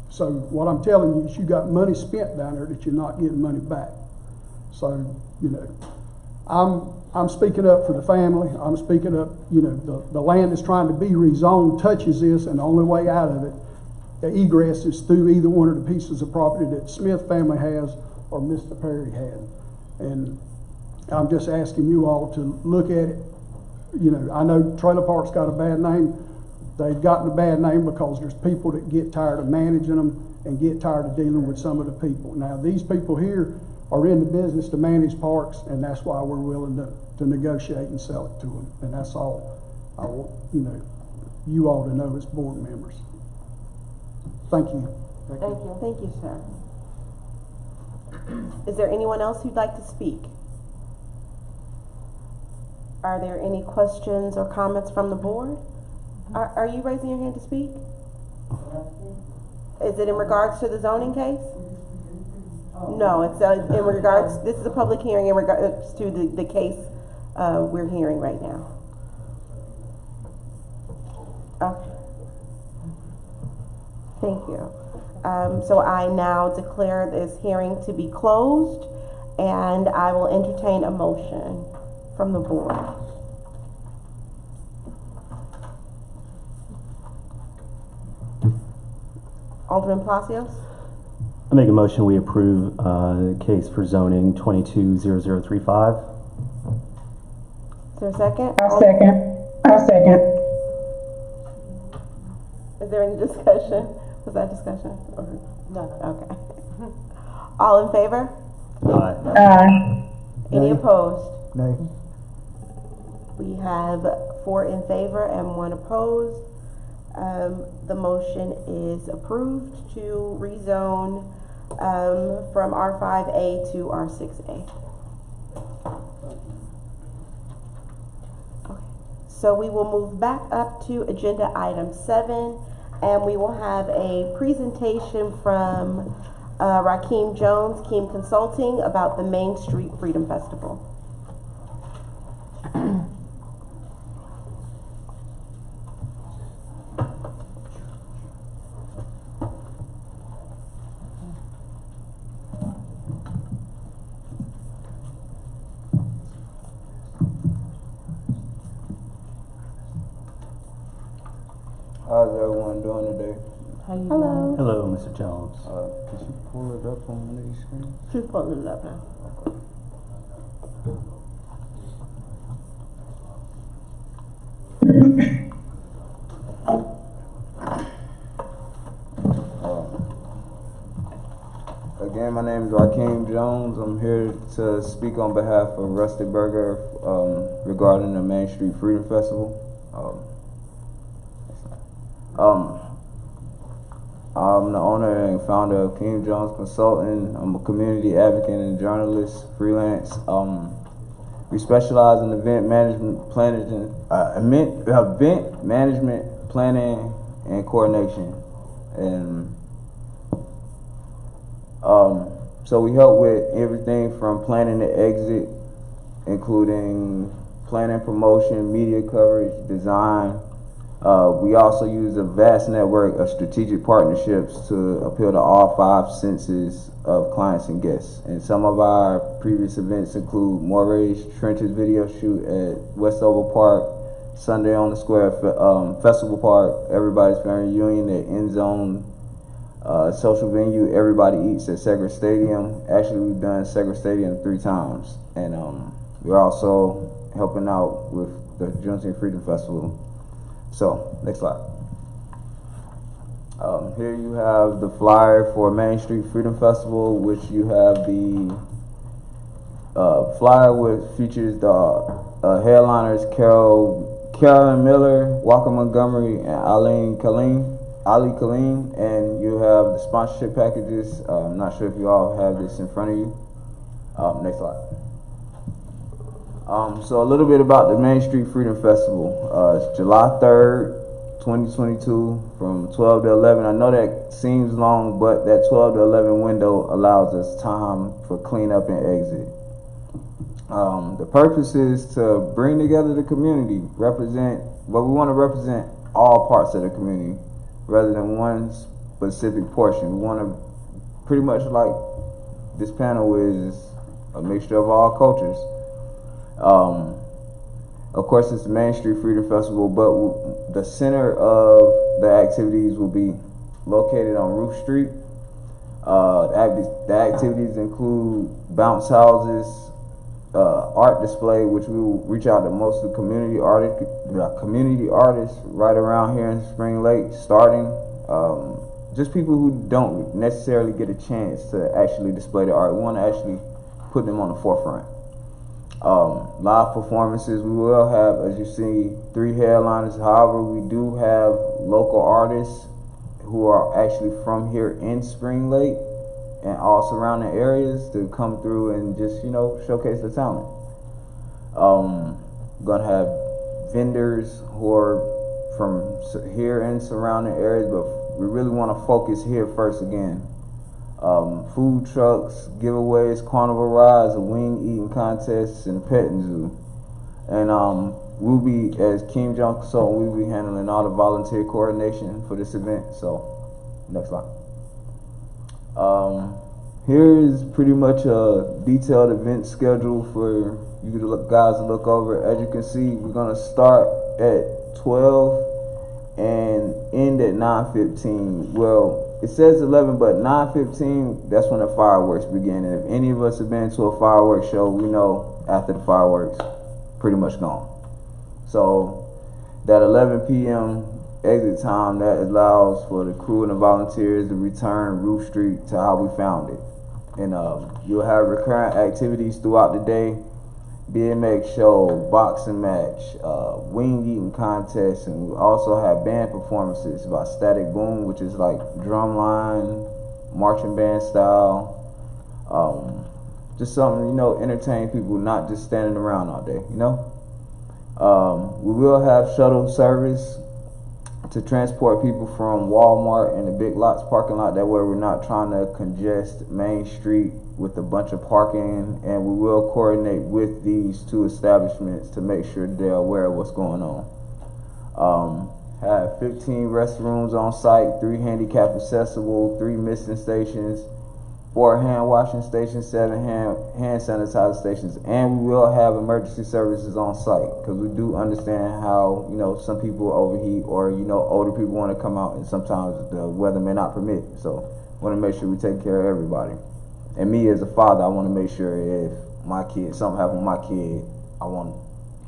So what I'm telling you is you got money spent down there that you're not getting money back. So, you know, I'm speaking up for the family. I'm speaking up, you know, the land that's trying to be rezoned touches this, and the only way out of it, the egress, is through either one of the pieces of property that Smith family has or Mr. Perry had. And I'm just asking you all to look at it. You know, I know trailer parks got a bad name. They've gotten a bad name because there's people that get tired of managing them and get tired of dealing with some of the people. Now, these people here are in the business to manage parks, and that's why we're willing to negotiate and sell it to them. And that's all I want, you know, you all to know as board members. Thank you. Thank you. Thank you, sir. Is there anyone else who'd like to speak? Are there any questions or comments from the board? Are you raising your hand to speak? Is it in regards to the zoning case? No, it's in regards, this is a public hearing in regards to the case we're hearing right now. Okay. Thank you. So I now declare this hearing to be closed, and I will entertain a motion from the board. Alderman Palacios? I make a motion we approve case for zoning 220035. Is there a second? I'll second. Is there any discussion? Was that discussion? No. Okay. All in favor? Aye. Aye. Any Nay. opposed? Nay. We have 4 in favor and 1 opposed. The motion is approved to rezone from R5A to R6A. Okay. So we will move back up to agenda item 7, and we will have a presentation from Rakeem Jones, Keem Consulting, about the Main Street Freedom Festival. everyone doing today? How you Hello. Hello, Mr. Jones. Can she pull it up on one of these screens? She's pulling it up now. Again, my name is Rakeem Jones. I'm here to speak on behalf of Rusty Burger regarding the Main Street Freedom Festival. I'm the owner and founder of King Jones Consulting. I'm a community advocate and journalist, freelance. We specialize in event management, planning, and coordination. And so we help with everything from planning the exit, including planning, promotion, media coverage, design. We also use a vast network of strategic partnerships to appeal to all 5 senses of clients and guests. And some of our previous events include Moray's Trenches video shoot at Westover Park, Sunday on the Square Festival Park, Everybody's Family Reunion at End Zone, social venue Everybody Eats at Segra Stadium. Actually, we've done Segra Stadium 3 times. And we're also helping out with the Juneteenth Freedom Festival. So, next slide. Here you have the flyer for Main Street Freedom Festival, which you have the flyer which features the headliners Carolyn Miller, Walker Montgomery, and Ali Kaleem, and you have the sponsorship packages. I'm not sure if you all have this in front of you. Next slide. So a little bit about the Main Street Freedom Festival. It's July 3rd, 2022 from 12 to 11. I know that seems long, but that 12 to 11 window allows us time for cleanup and exit. The purpose is to bring together the community, we want to represent all parts of the community rather than one specific portion. We want to pretty much, like this panel is a mixture of all cultures. Of course, it's the Main Street Freedom Festival, but the center of the activities will be located on Roof Street. The activities include bounce houses, art display, which we will reach out to most of the community artists right around here in Spring Lake, starting just people who don't necessarily get a chance to actually display the art. We want to actually put them on the forefront. Live performances, we will have, as you see, 3 headliners. However, we do have local artists who are actually from here in Spring Lake and all surrounding areas to come through and just, showcase their talent. Gonna have vendors who are from here and surrounding areas, but we really want to focus here first again. Food trucks, giveaways, carnival rides, a wing eating contest, and a petting zoo. And we'll be, as King Jones Consultant, we'll be handling all the volunteer coordination for this event. So, next slide. Here is pretty much a detailed event schedule for you guys to look over. As you can see, we're gonna start at 12 and end at 9:15. Well, it says 11, but 9:15, that's when the fireworks begin. And if any of us have been to a fireworks show, we know after the fireworks, pretty much gone. So that 11 p.m. exit time, that allows for the crew and the volunteers to return Roof Street to how we found it. And you'll have recurrent activities throughout the day: BMX show, boxing match, wing eating contest, and we also have band performances by Static Boom, which is like drumline, marching band style. Just something, entertain people, not just standing around all day, We will have shuttle service to transport people from Walmart and the Big Lots parking lot. That way we're not trying to congest Main Street with a bunch of parking, and we will coordinate with these 2 establishments to make sure they're aware of what's going on. Have 15 restrooms on site, 3 handicap accessible, 3 missing stations, 4 hand washing stations, 7 hand sanitizer stations, and we will have emergency services on site because we do understand how, you know, some people overheat or, you know, older people want to come out and sometimes the weather may not permit. So want to make sure we take care of everybody. And me as a father, I want to make sure if my kid, something happened with my kid, I want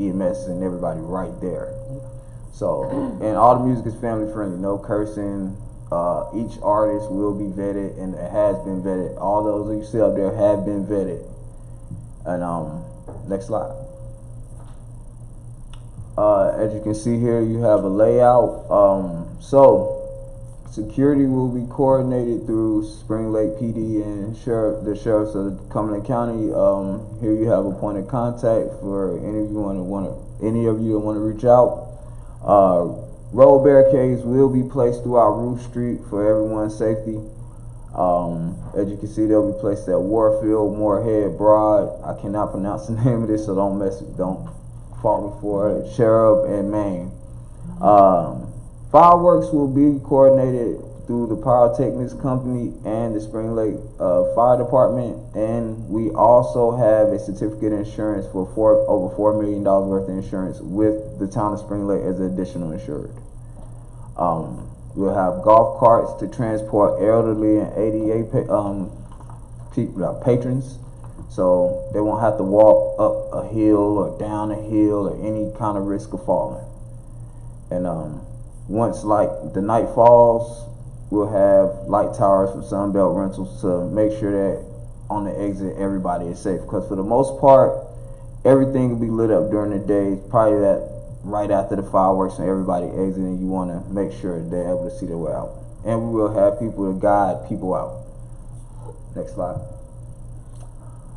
EMS and everybody right there. So, and all the music is family friendly, no cursing. Each artist will be vetted and it has been vetted. All those that you see up there have been vetted. And next slide. As you can see here, you have a layout. So security will be coordinated through Spring Lake PD and the sheriffs of Cumberland County. Here you have a point of contact for any of you that want to reach out. Road barricades will be placed throughout Roof Street for everyone's safety. As you can see, they'll be placed at Warfield, Moorhead, Broad. I cannot pronounce the name of this, so don't fault me for it. Cherub and Maine. Fireworks will be coordinated through the Pyrotechnics Company and the Spring Lake Fire Department, and we also have a certificate of insurance for over $4 million worth of insurance with the town of Spring Lake as an additional insured. We'll have golf carts to transport elderly and ADA patrons, so they won't have to walk up a hill or down a hill or any kind of risk of falling. And once like the night falls, we'll have light towers from Sunbelt Rentals to make sure that on the exit everybody is safe. Because for the most part, everything will be lit up during the day. Probably that right after the fireworks and everybody exiting, you want to make sure they're able to see their way out. And we will have people to guide people out. Next slide.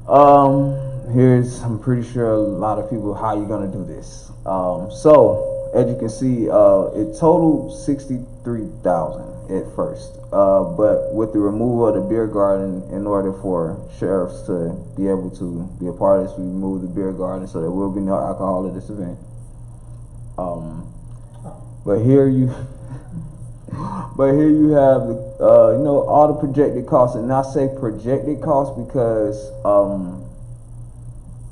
I'm pretty sure a lot of people how you're gonna do this. So as you can see, it totaled $63,000 at first, but with the removal of the beer garden, in order for sheriffs to be able to be a part of this, we removed the beer garden, so there will be no alcohol at this event. But here you have you know, all the projected costs, and I say projected costs because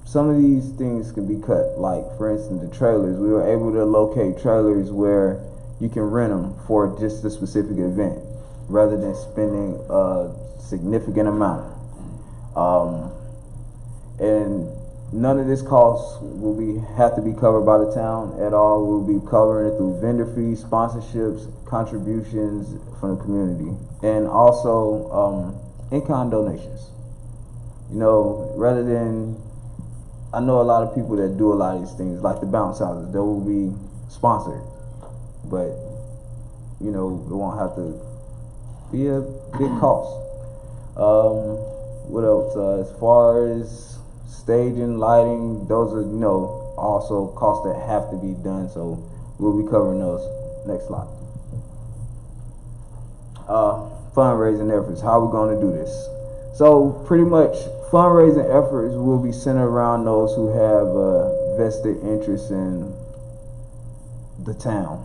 some of these things can be cut. Like for instance, the trailers. We were able to locate trailers where you can rent them for just the specific event, rather than spending a significant amount. And none of this cost will have to be covered by the town at all. We'll be covering it through vendor fees, sponsorships, contributions from the community, and also in-kind donations. You know, rather than, I know a lot of people that do a lot of these things, like the bounce houses, they will be sponsored, but you know, it won't have to be a big cost. What else? As far as staging, lighting, those are, you know, also costs that have to be done, so we'll be covering those. Next slide. Fundraising efforts, how are we going to do this? So pretty much fundraising efforts will be centered around those who have vested interest in the town,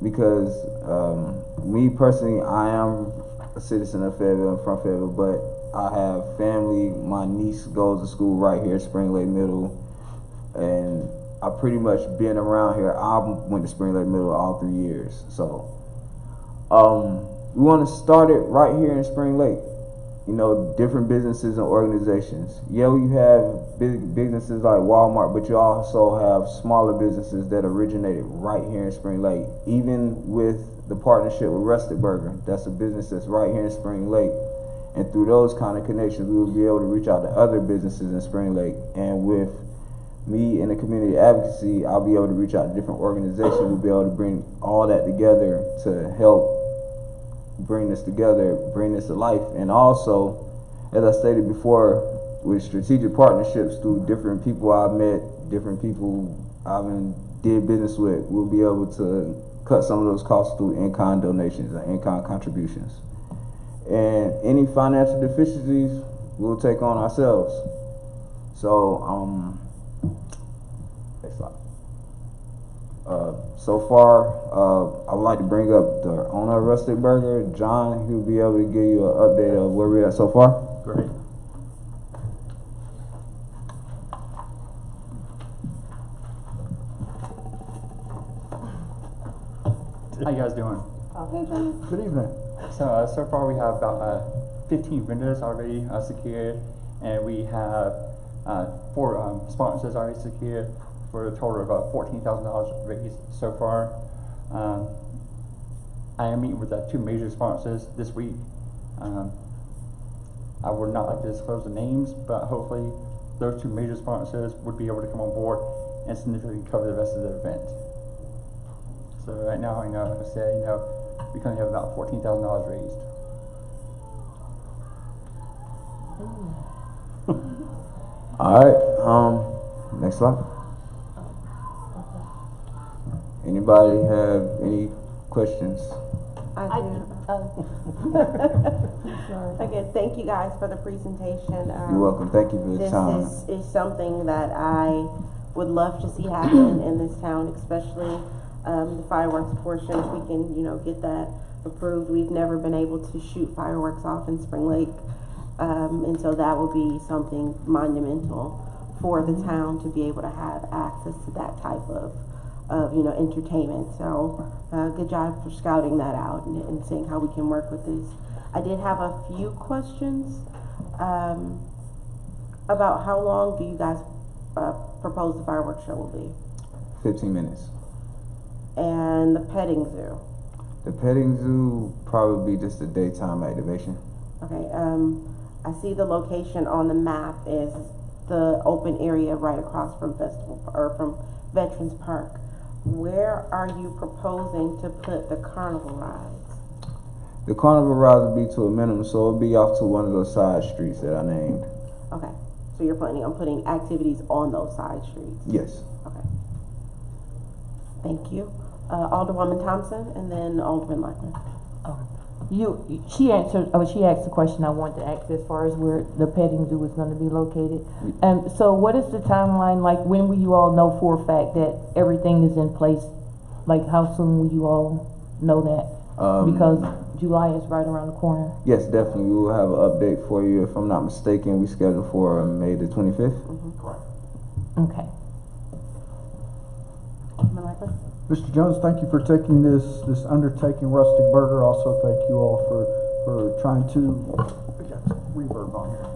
because me personally, I am a citizen of Fayetteville, I'm from Fayetteville, but I have family. My niece goes to school right here at Spring Lake Middle, and I pretty much been around here. I went to Spring Lake Middle all 3 years, so we want to start it right here in Spring Lake. You know, different businesses and organizations. Yeah, you have big businesses like Walmart, but you also have smaller businesses that originated right here in Spring Lake. Even with the partnership with Rustic Burger, that's a business that's right here in Spring Lake. And through those kind of connections, we will be able to reach out to other businesses in Spring Lake. And with me in the community advocacy, I'll be able to reach out to different organizations. We'll be able to bring all that together to help bring this together, bring this to life. And also, as I stated before, with strategic partnerships through different people I've met, different people I've did business with, we'll be able to cut some of those costs through in-kind donations and in-kind contributions. And any financial deficiencies we'll take on ourselves. So, next slide. So far, I would like to bring up the owner of Rustic Burger, John. He'll be able to give you an update of where we're at so far. Great. How you guys doing? Good evening. So far we have about 15 vendors already secured, and we have 4 sponsors already secured for a total of about $14,000 raised so far. I am meeting with 2 major sponsors this week. I would not like to disclose the names, but hopefully those 2 major sponsors would be able to come on board and significantly cover the rest of the event. So right now, like I said, we currently have about $14,000 raised. All right. Next slide. Anybody have any questions? I do. Again, thank you guys for the presentation. You're welcome. Thank you for your time. This is something that I would love to see happen in this town, especially the fireworks portion. If we can, get that approved. We've never been able to shoot fireworks off in Spring Lake, and so that would be something monumental for the town to be able to have access to that type of entertainment. So good job for scouting that out and seeing how we can work with this. I did have a few questions about how long do you guys propose the fireworks show will be? 15 minutes. And the petting zoo? The petting zoo probably just a daytime activation. Okay, I see the location on the map is the open area right across from from Veterans Park. Where are you proposing to put the carnival rides? The carnival rides will be to a minimum, so it'll be off to one of those side streets that I named. Okay, so you're planning on putting activities on those side streets? Yes. Okay. Thank you. Alderwoman Thompson, and then Alderman Lackman. She asked the question I wanted to ask as far as where the petting zoo is going to be located. So what is the timeline like? When will you all know for a fact that everything is in place? Like how soon will you all know that? Because July is right around the corner. Yes, definitely. We will have an update for you. If I'm not mistaken, we scheduled for May the 25th. Correct. Okay. Mr. Jones, thank you for taking this undertaking, Rustic Burger. Also, thank you all for trying to, we got some reverb on here,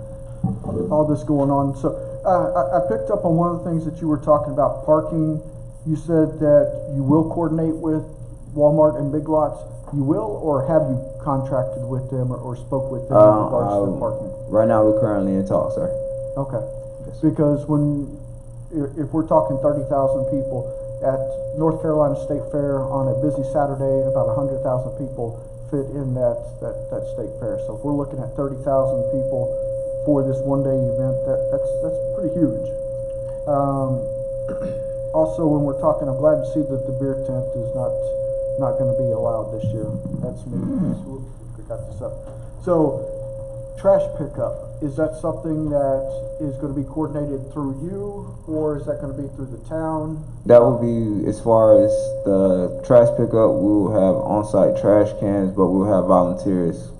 all this going on. So I picked up on one of the things that you were talking about, parking. You said that you will coordinate with Walmart and Big Lots. You will, or have you contracted with them or spoke with them in regards to the parking? Right now, we're currently in talks, sir. Okay. Yes. Because if we're talking 30,000 people, at North Carolina State Fair on a busy Saturday, about 100,000 people fit in that state fair. So if we're looking at 30,000 people for this one-day event, that's pretty huge. Also, when we're talking, I'm glad to see that the beer tent is not going to be allowed this year. That's me. We got this up. So, trash pickup. Is that something that is going to be coordinated through you, or is that going to be through the town? That will be, as far as the trash pickup, we will have on-site trash cans, but we'll have volunteers,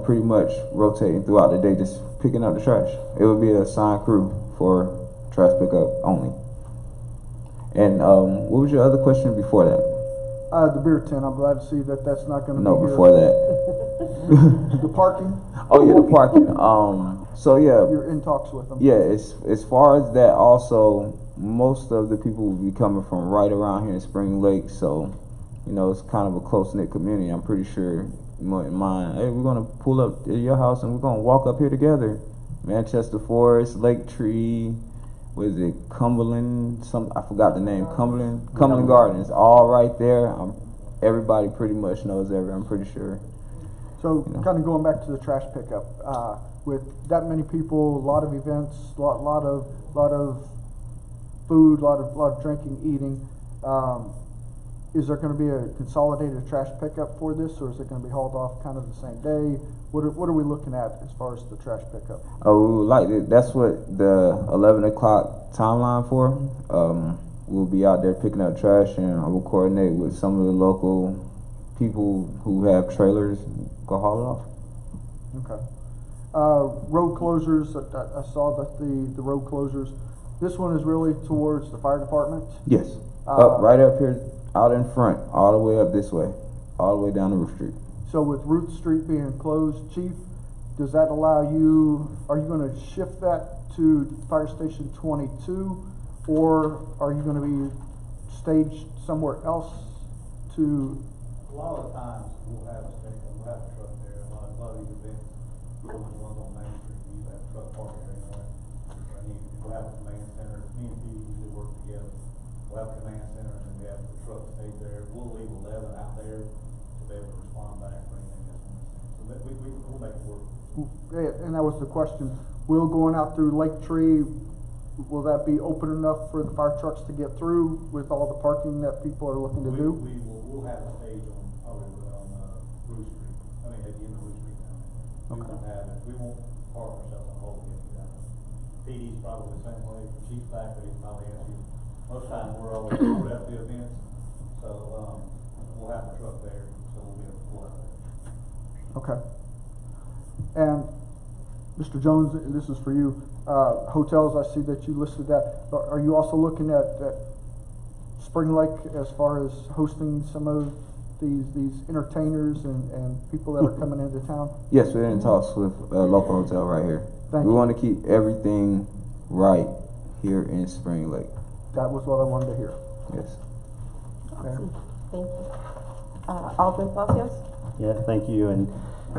pretty much rotating throughout the day, just picking up the trash. It will be a assigned crew for trash pickup only. And what was your other question before that? The beer tent. I'm glad to see that that's not going to be No, here. before that. The parking? Oh yeah, the parking. So yeah, you're in talks with them. Yeah, as far as that, also most of the people will be coming from right around here in Spring Lake, so it's kind of a close knit community. I'm pretty sure you might mind. Hey, we're gonna pull up at your house and we're gonna walk up here together. Manchester Forest, Lake Tree, what is it, Cumberland? I forgot the name. Cumberland Gardens, all right there. Everybody pretty much knows everything. I'm pretty sure. So kind of going back to the trash pickup, with that many people, a lot of events, lot of food, lot of drinking, eating. Is there going to be a consolidated trash pickup for this, or is it going to be hauled off kind of the same day? What are we looking at as far as the trash pickup? Oh, we would like it. That's what the 11 o'clock timeline for. we'll be out there picking up trash, and I will coordinate with some of the local people who have trailers and go haul it off. Okay. Road closures, I saw that the road closures, this one is really towards the fire department? Yes. Right up here, out in front, all the way up this way, all the way down to Ruth Street. So with Ruth Street being closed, Chief, does that allow you, are you gonna shift that to Fire Station 22? Or are you gonna be staged somewhere else to? A lot of times we'll have a truck there. A lot of these events, the ones on Main Street, we usually have a truck parking there anyway. We'll have a command center. Me and Pete usually work together. We'll have a command center and then we have the truck stayed there. We'll leave 11 out there to be able to respond back for anything that's necessary. So we'll make it work. And that was the question. Will going out through Lake Tree, will that be open enough for the fire trucks to get through with all the parking that people are looking to do? We'll have a stage on Ruth Street. I mean, at the end of Ruth Street now. We won't have it. We won't park ourselves on hold yet. PD's probably the same way. Chief's back, but he's probably answering. Most times we're always at the events, so we'll have a truck there, so we'll be able to pull out there. Okay. And Mr. Jones, this is for you. Hotels, I see that you listed that. Are you also looking at Spring Lake as far as hosting some of these entertainers and people that are coming into town? Yes, we're in talks with a local hotel right here. Thank we you. want to keep everything right here in Spring Lake. That was what I wanted to hear. Yes. Awesome. Thank you. Alderman Palacios? Yeah, thank you. And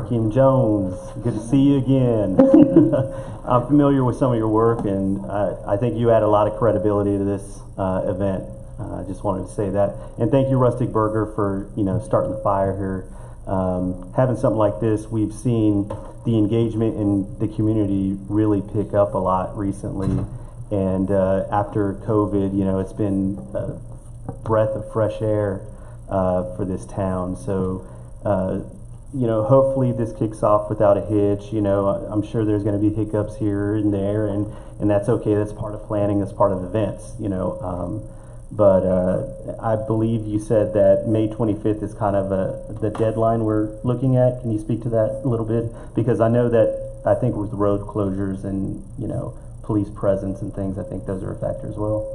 Kim Jones, good to see you again. I'm familiar with some of your work, and I think you add a lot of credibility to this event. I just wanted to say that. And thank you, Rustic Burger, for starting the fire here. Having something like this, we've seen the engagement in the community really pick up a lot recently. And after COVID, it's been a breath of fresh air for this town. So, hopefully this kicks off without a hitch. I'm sure there's going to be hiccups here and there, and that's okay. That's part of planning. That's part of events. But I believe you said that May 25th is kind of the deadline we're looking at. Can you speak to that a little bit? Because I know that I think with road closures and police presence and things, I think those are a factor as well.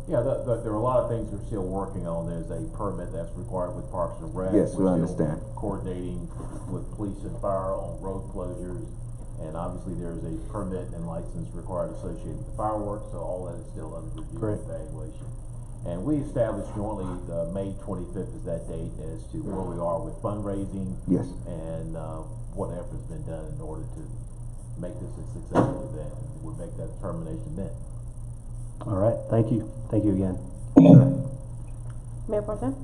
Yeah, there are a lot of things we're still working on. There's a permit that's required with Parks and Rec. Yes, we We're understand. still coordinating with police and fire on road closures, and obviously there's a permit and license required associated with the fireworks, so all that is still under review and evaluation. And we established jointly May 25th is that date as to where we are with fundraising. Yes. And what effort's been done in order to make this a successful event. We'll make that determination then. All right, thank you. Thank you again. Mayor Pro Tem?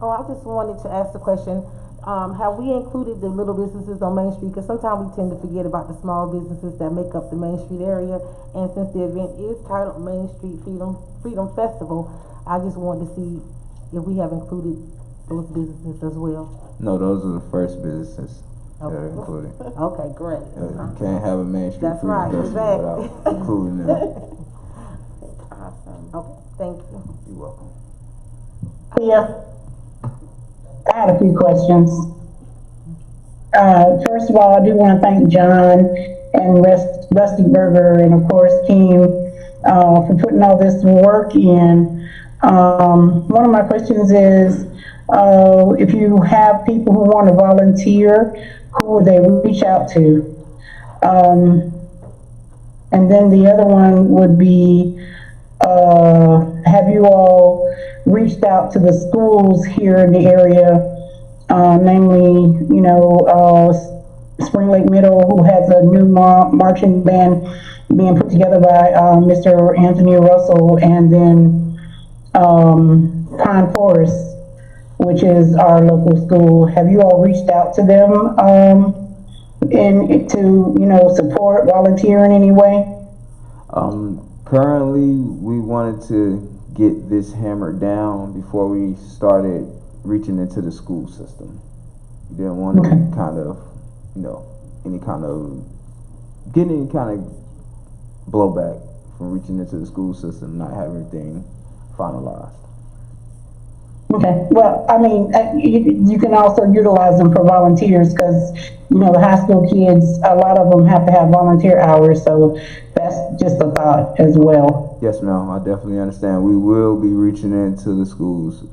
Oh, I just wanted to ask the question, have we included the little businesses on Main Street? Because sometimes we tend to forget about the small businesses that make up the Main Street area. And since the event is titled Main Street Freedom Festival, I just wanted to see if we have included those businesses as well. No, those are the first businesses that are included. Okay, great. You can't have a Main Street That's Freedom right, Festival exactly. without including them. Awesome. Okay, thank you. You're welcome. Yeah, I had a few questions. First of all, I do want to thank John and Rusty Burger and of course Kim for putting all this work in. One of my questions is, if you have people who want to volunteer, who would they reach out to? And then the other one would be, have you all reached out to the schools here in the area, namely, Spring Lake Middle, who has a new marching band being put together by Mr. Anthony Russell, and then Pine Forest, which is our local school. Have you all reached out to them and to support, volunteer in any way? Currently, we wanted to get this hammered down before we started reaching into the school system. We didn't want any kind of blowback from reaching into the school system, not having everything finalized. Okay, well, I mean, you can also utilize them for volunteers because, you know, the high school kids, a lot of them have to have volunteer hours, so that's just a thought as well. Yes, ma'am, I definitely understand. We will be reaching into the schools.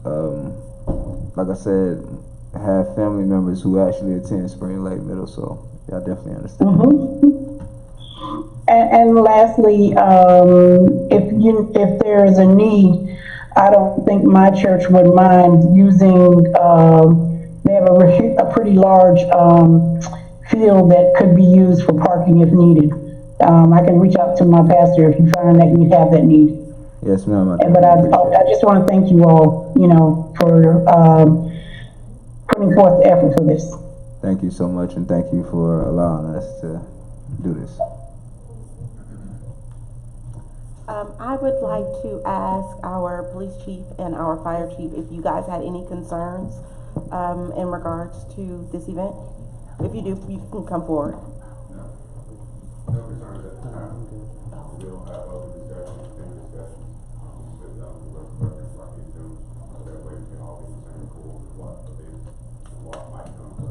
Like I said, I have family members who actually attend Spring Lake Middle, so yeah, I definitely understand. And lastly, if there is a need, I don't think my church would mind using, they have a pretty large, field that could be used for parking if needed. I can reach out to my pastor if you find that you have that need. Yes, ma'am. But I just want to thank you all, you know, for, putting forth the effort for this. Thank you so much, and thank you for allowing us to do this. I would like to ask our police chief and our fire chief if you guys had any concerns in regards to this event. If you do, you can come forward. No concerns at the time. We don't have other discussions, same discussions with what's like in June. So that way we can all be in the same pool with what the big and what might come. So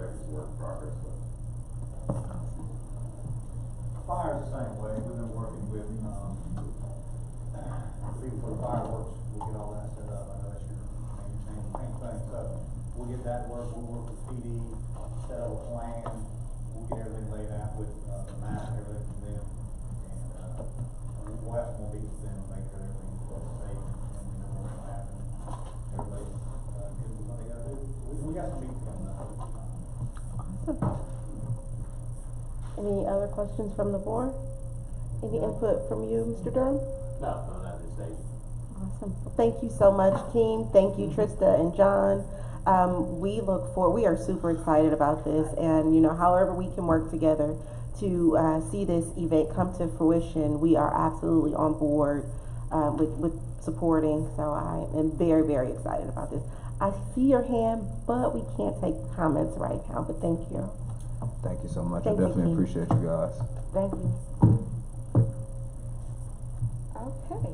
that is work in progress. Fire's the same way. We've been working with people for the fireworks. We'll get all that set up. I know that's your main thing. So we'll get that work. We'll work with PD, set up a plan. We'll get everything laid out with the map and everything from them. And we'll have some more meetings with them and make sure everything's safe and we know what's going to happen. Everybody's good with what they got to do. We got some meetings coming up. Any other questions from the board? Any input from you, Mr. Durham? No, not at this stage. Awesome. Thank you so much, team. Thank you, Trista and John. We are super excited about this, and you know, however we can work together to see this event come to fruition, we are absolutely on board with supporting. So I am very, very excited about this. I see your hand, but we can't take comments right now, but thank you. Thank you so much. Thank I definitely you, appreciate you guys. Thank you. Okay.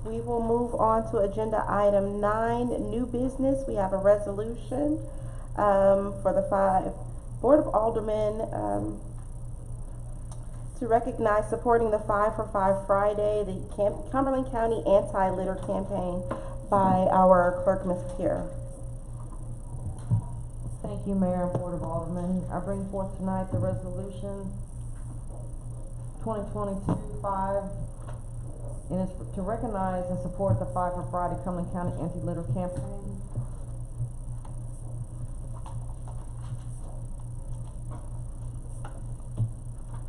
We will move on to agenda item 9, new business. We have a resolution for the Board of Aldermen to recognize supporting the 5 for 5 Friday, the Cumberland County Anti-Litter Campaign by our clerk, Ms. Kier. Thank you, Mayor and Board of Aldermen. I bring forth tonight the resolution 2022-5, and it's to recognize and support the 5 for Friday Cumberland County Anti-Litter Campaign.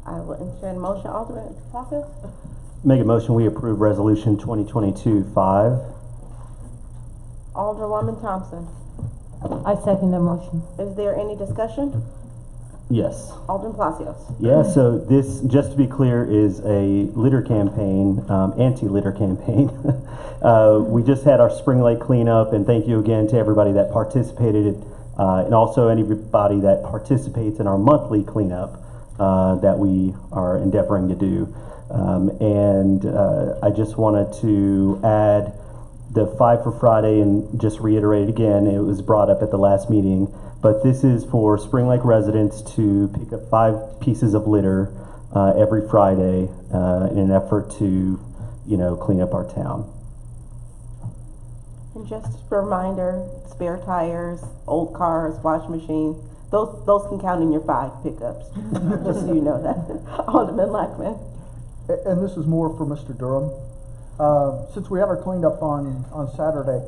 I will entertain a motion. Alderman Palacios? Make a motion we approve resolution 2022-5. Alderwoman Thompson. I second the motion. Is there any discussion? Yes. Alderman Palacios. Yeah, so this, just to be clear, is a litter campaign, anti-litter campaign. We just had our Spring Lake cleanup, and thank you again to everybody that participated, and also anybody that participates in our monthly cleanup that we are endeavoring to do. I just wanted to add the 5 for Friday and just reiterate again, it was brought up at the last meeting, but this is for Spring Lake residents to pick up 5 pieces of litter every Friday in an effort to, you know, clean up our town. And just a reminder, spare tires, old cars, washing machines, those can count in your 5 pickups. Just so you know that. Alderman Lackman. And this is more for Mr. Durham. Since we had our cleanup on Saturday,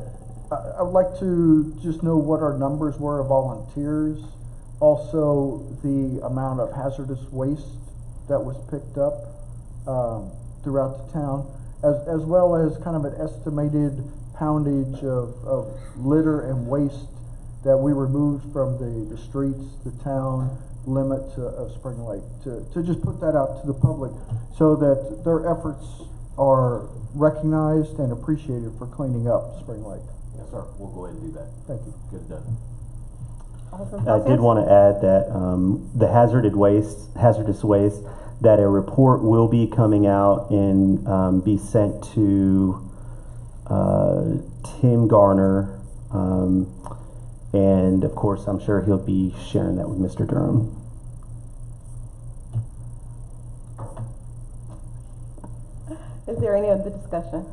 I would like to just know what our numbers were of volunteers, also the amount of hazardous waste that was picked up throughout the town, as well as kind of an estimated poundage of litter and waste that we removed from the streets, the town limit of Spring Lake, to just put that out to the public so that their efforts are recognized and appreciated for cleaning up Spring Lake. Yes, sir. We'll go ahead and do that. Thank you. Good done. I did want to add that the hazardous waste, that a report will be coming out and be sent to Tim Garner. And of course, I'm sure he'll be sharing that with Mr. Durham. Is there any other discussion?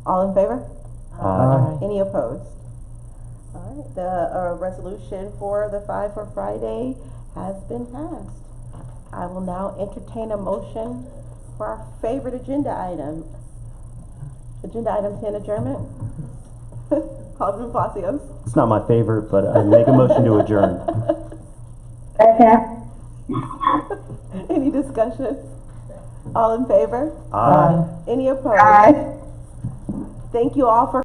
All in favor? Aye. Any opposed? All right, the resolution for the 5 for Friday has been passed. I will now entertain a motion for our favorite agenda item. Agenda item 10, adjournment. Alderman Palacios. It's not my favorite, but I make a motion to adjourn. Second. Any discussion? All in favor? Aye. Any opposed? Aye. Thank you all for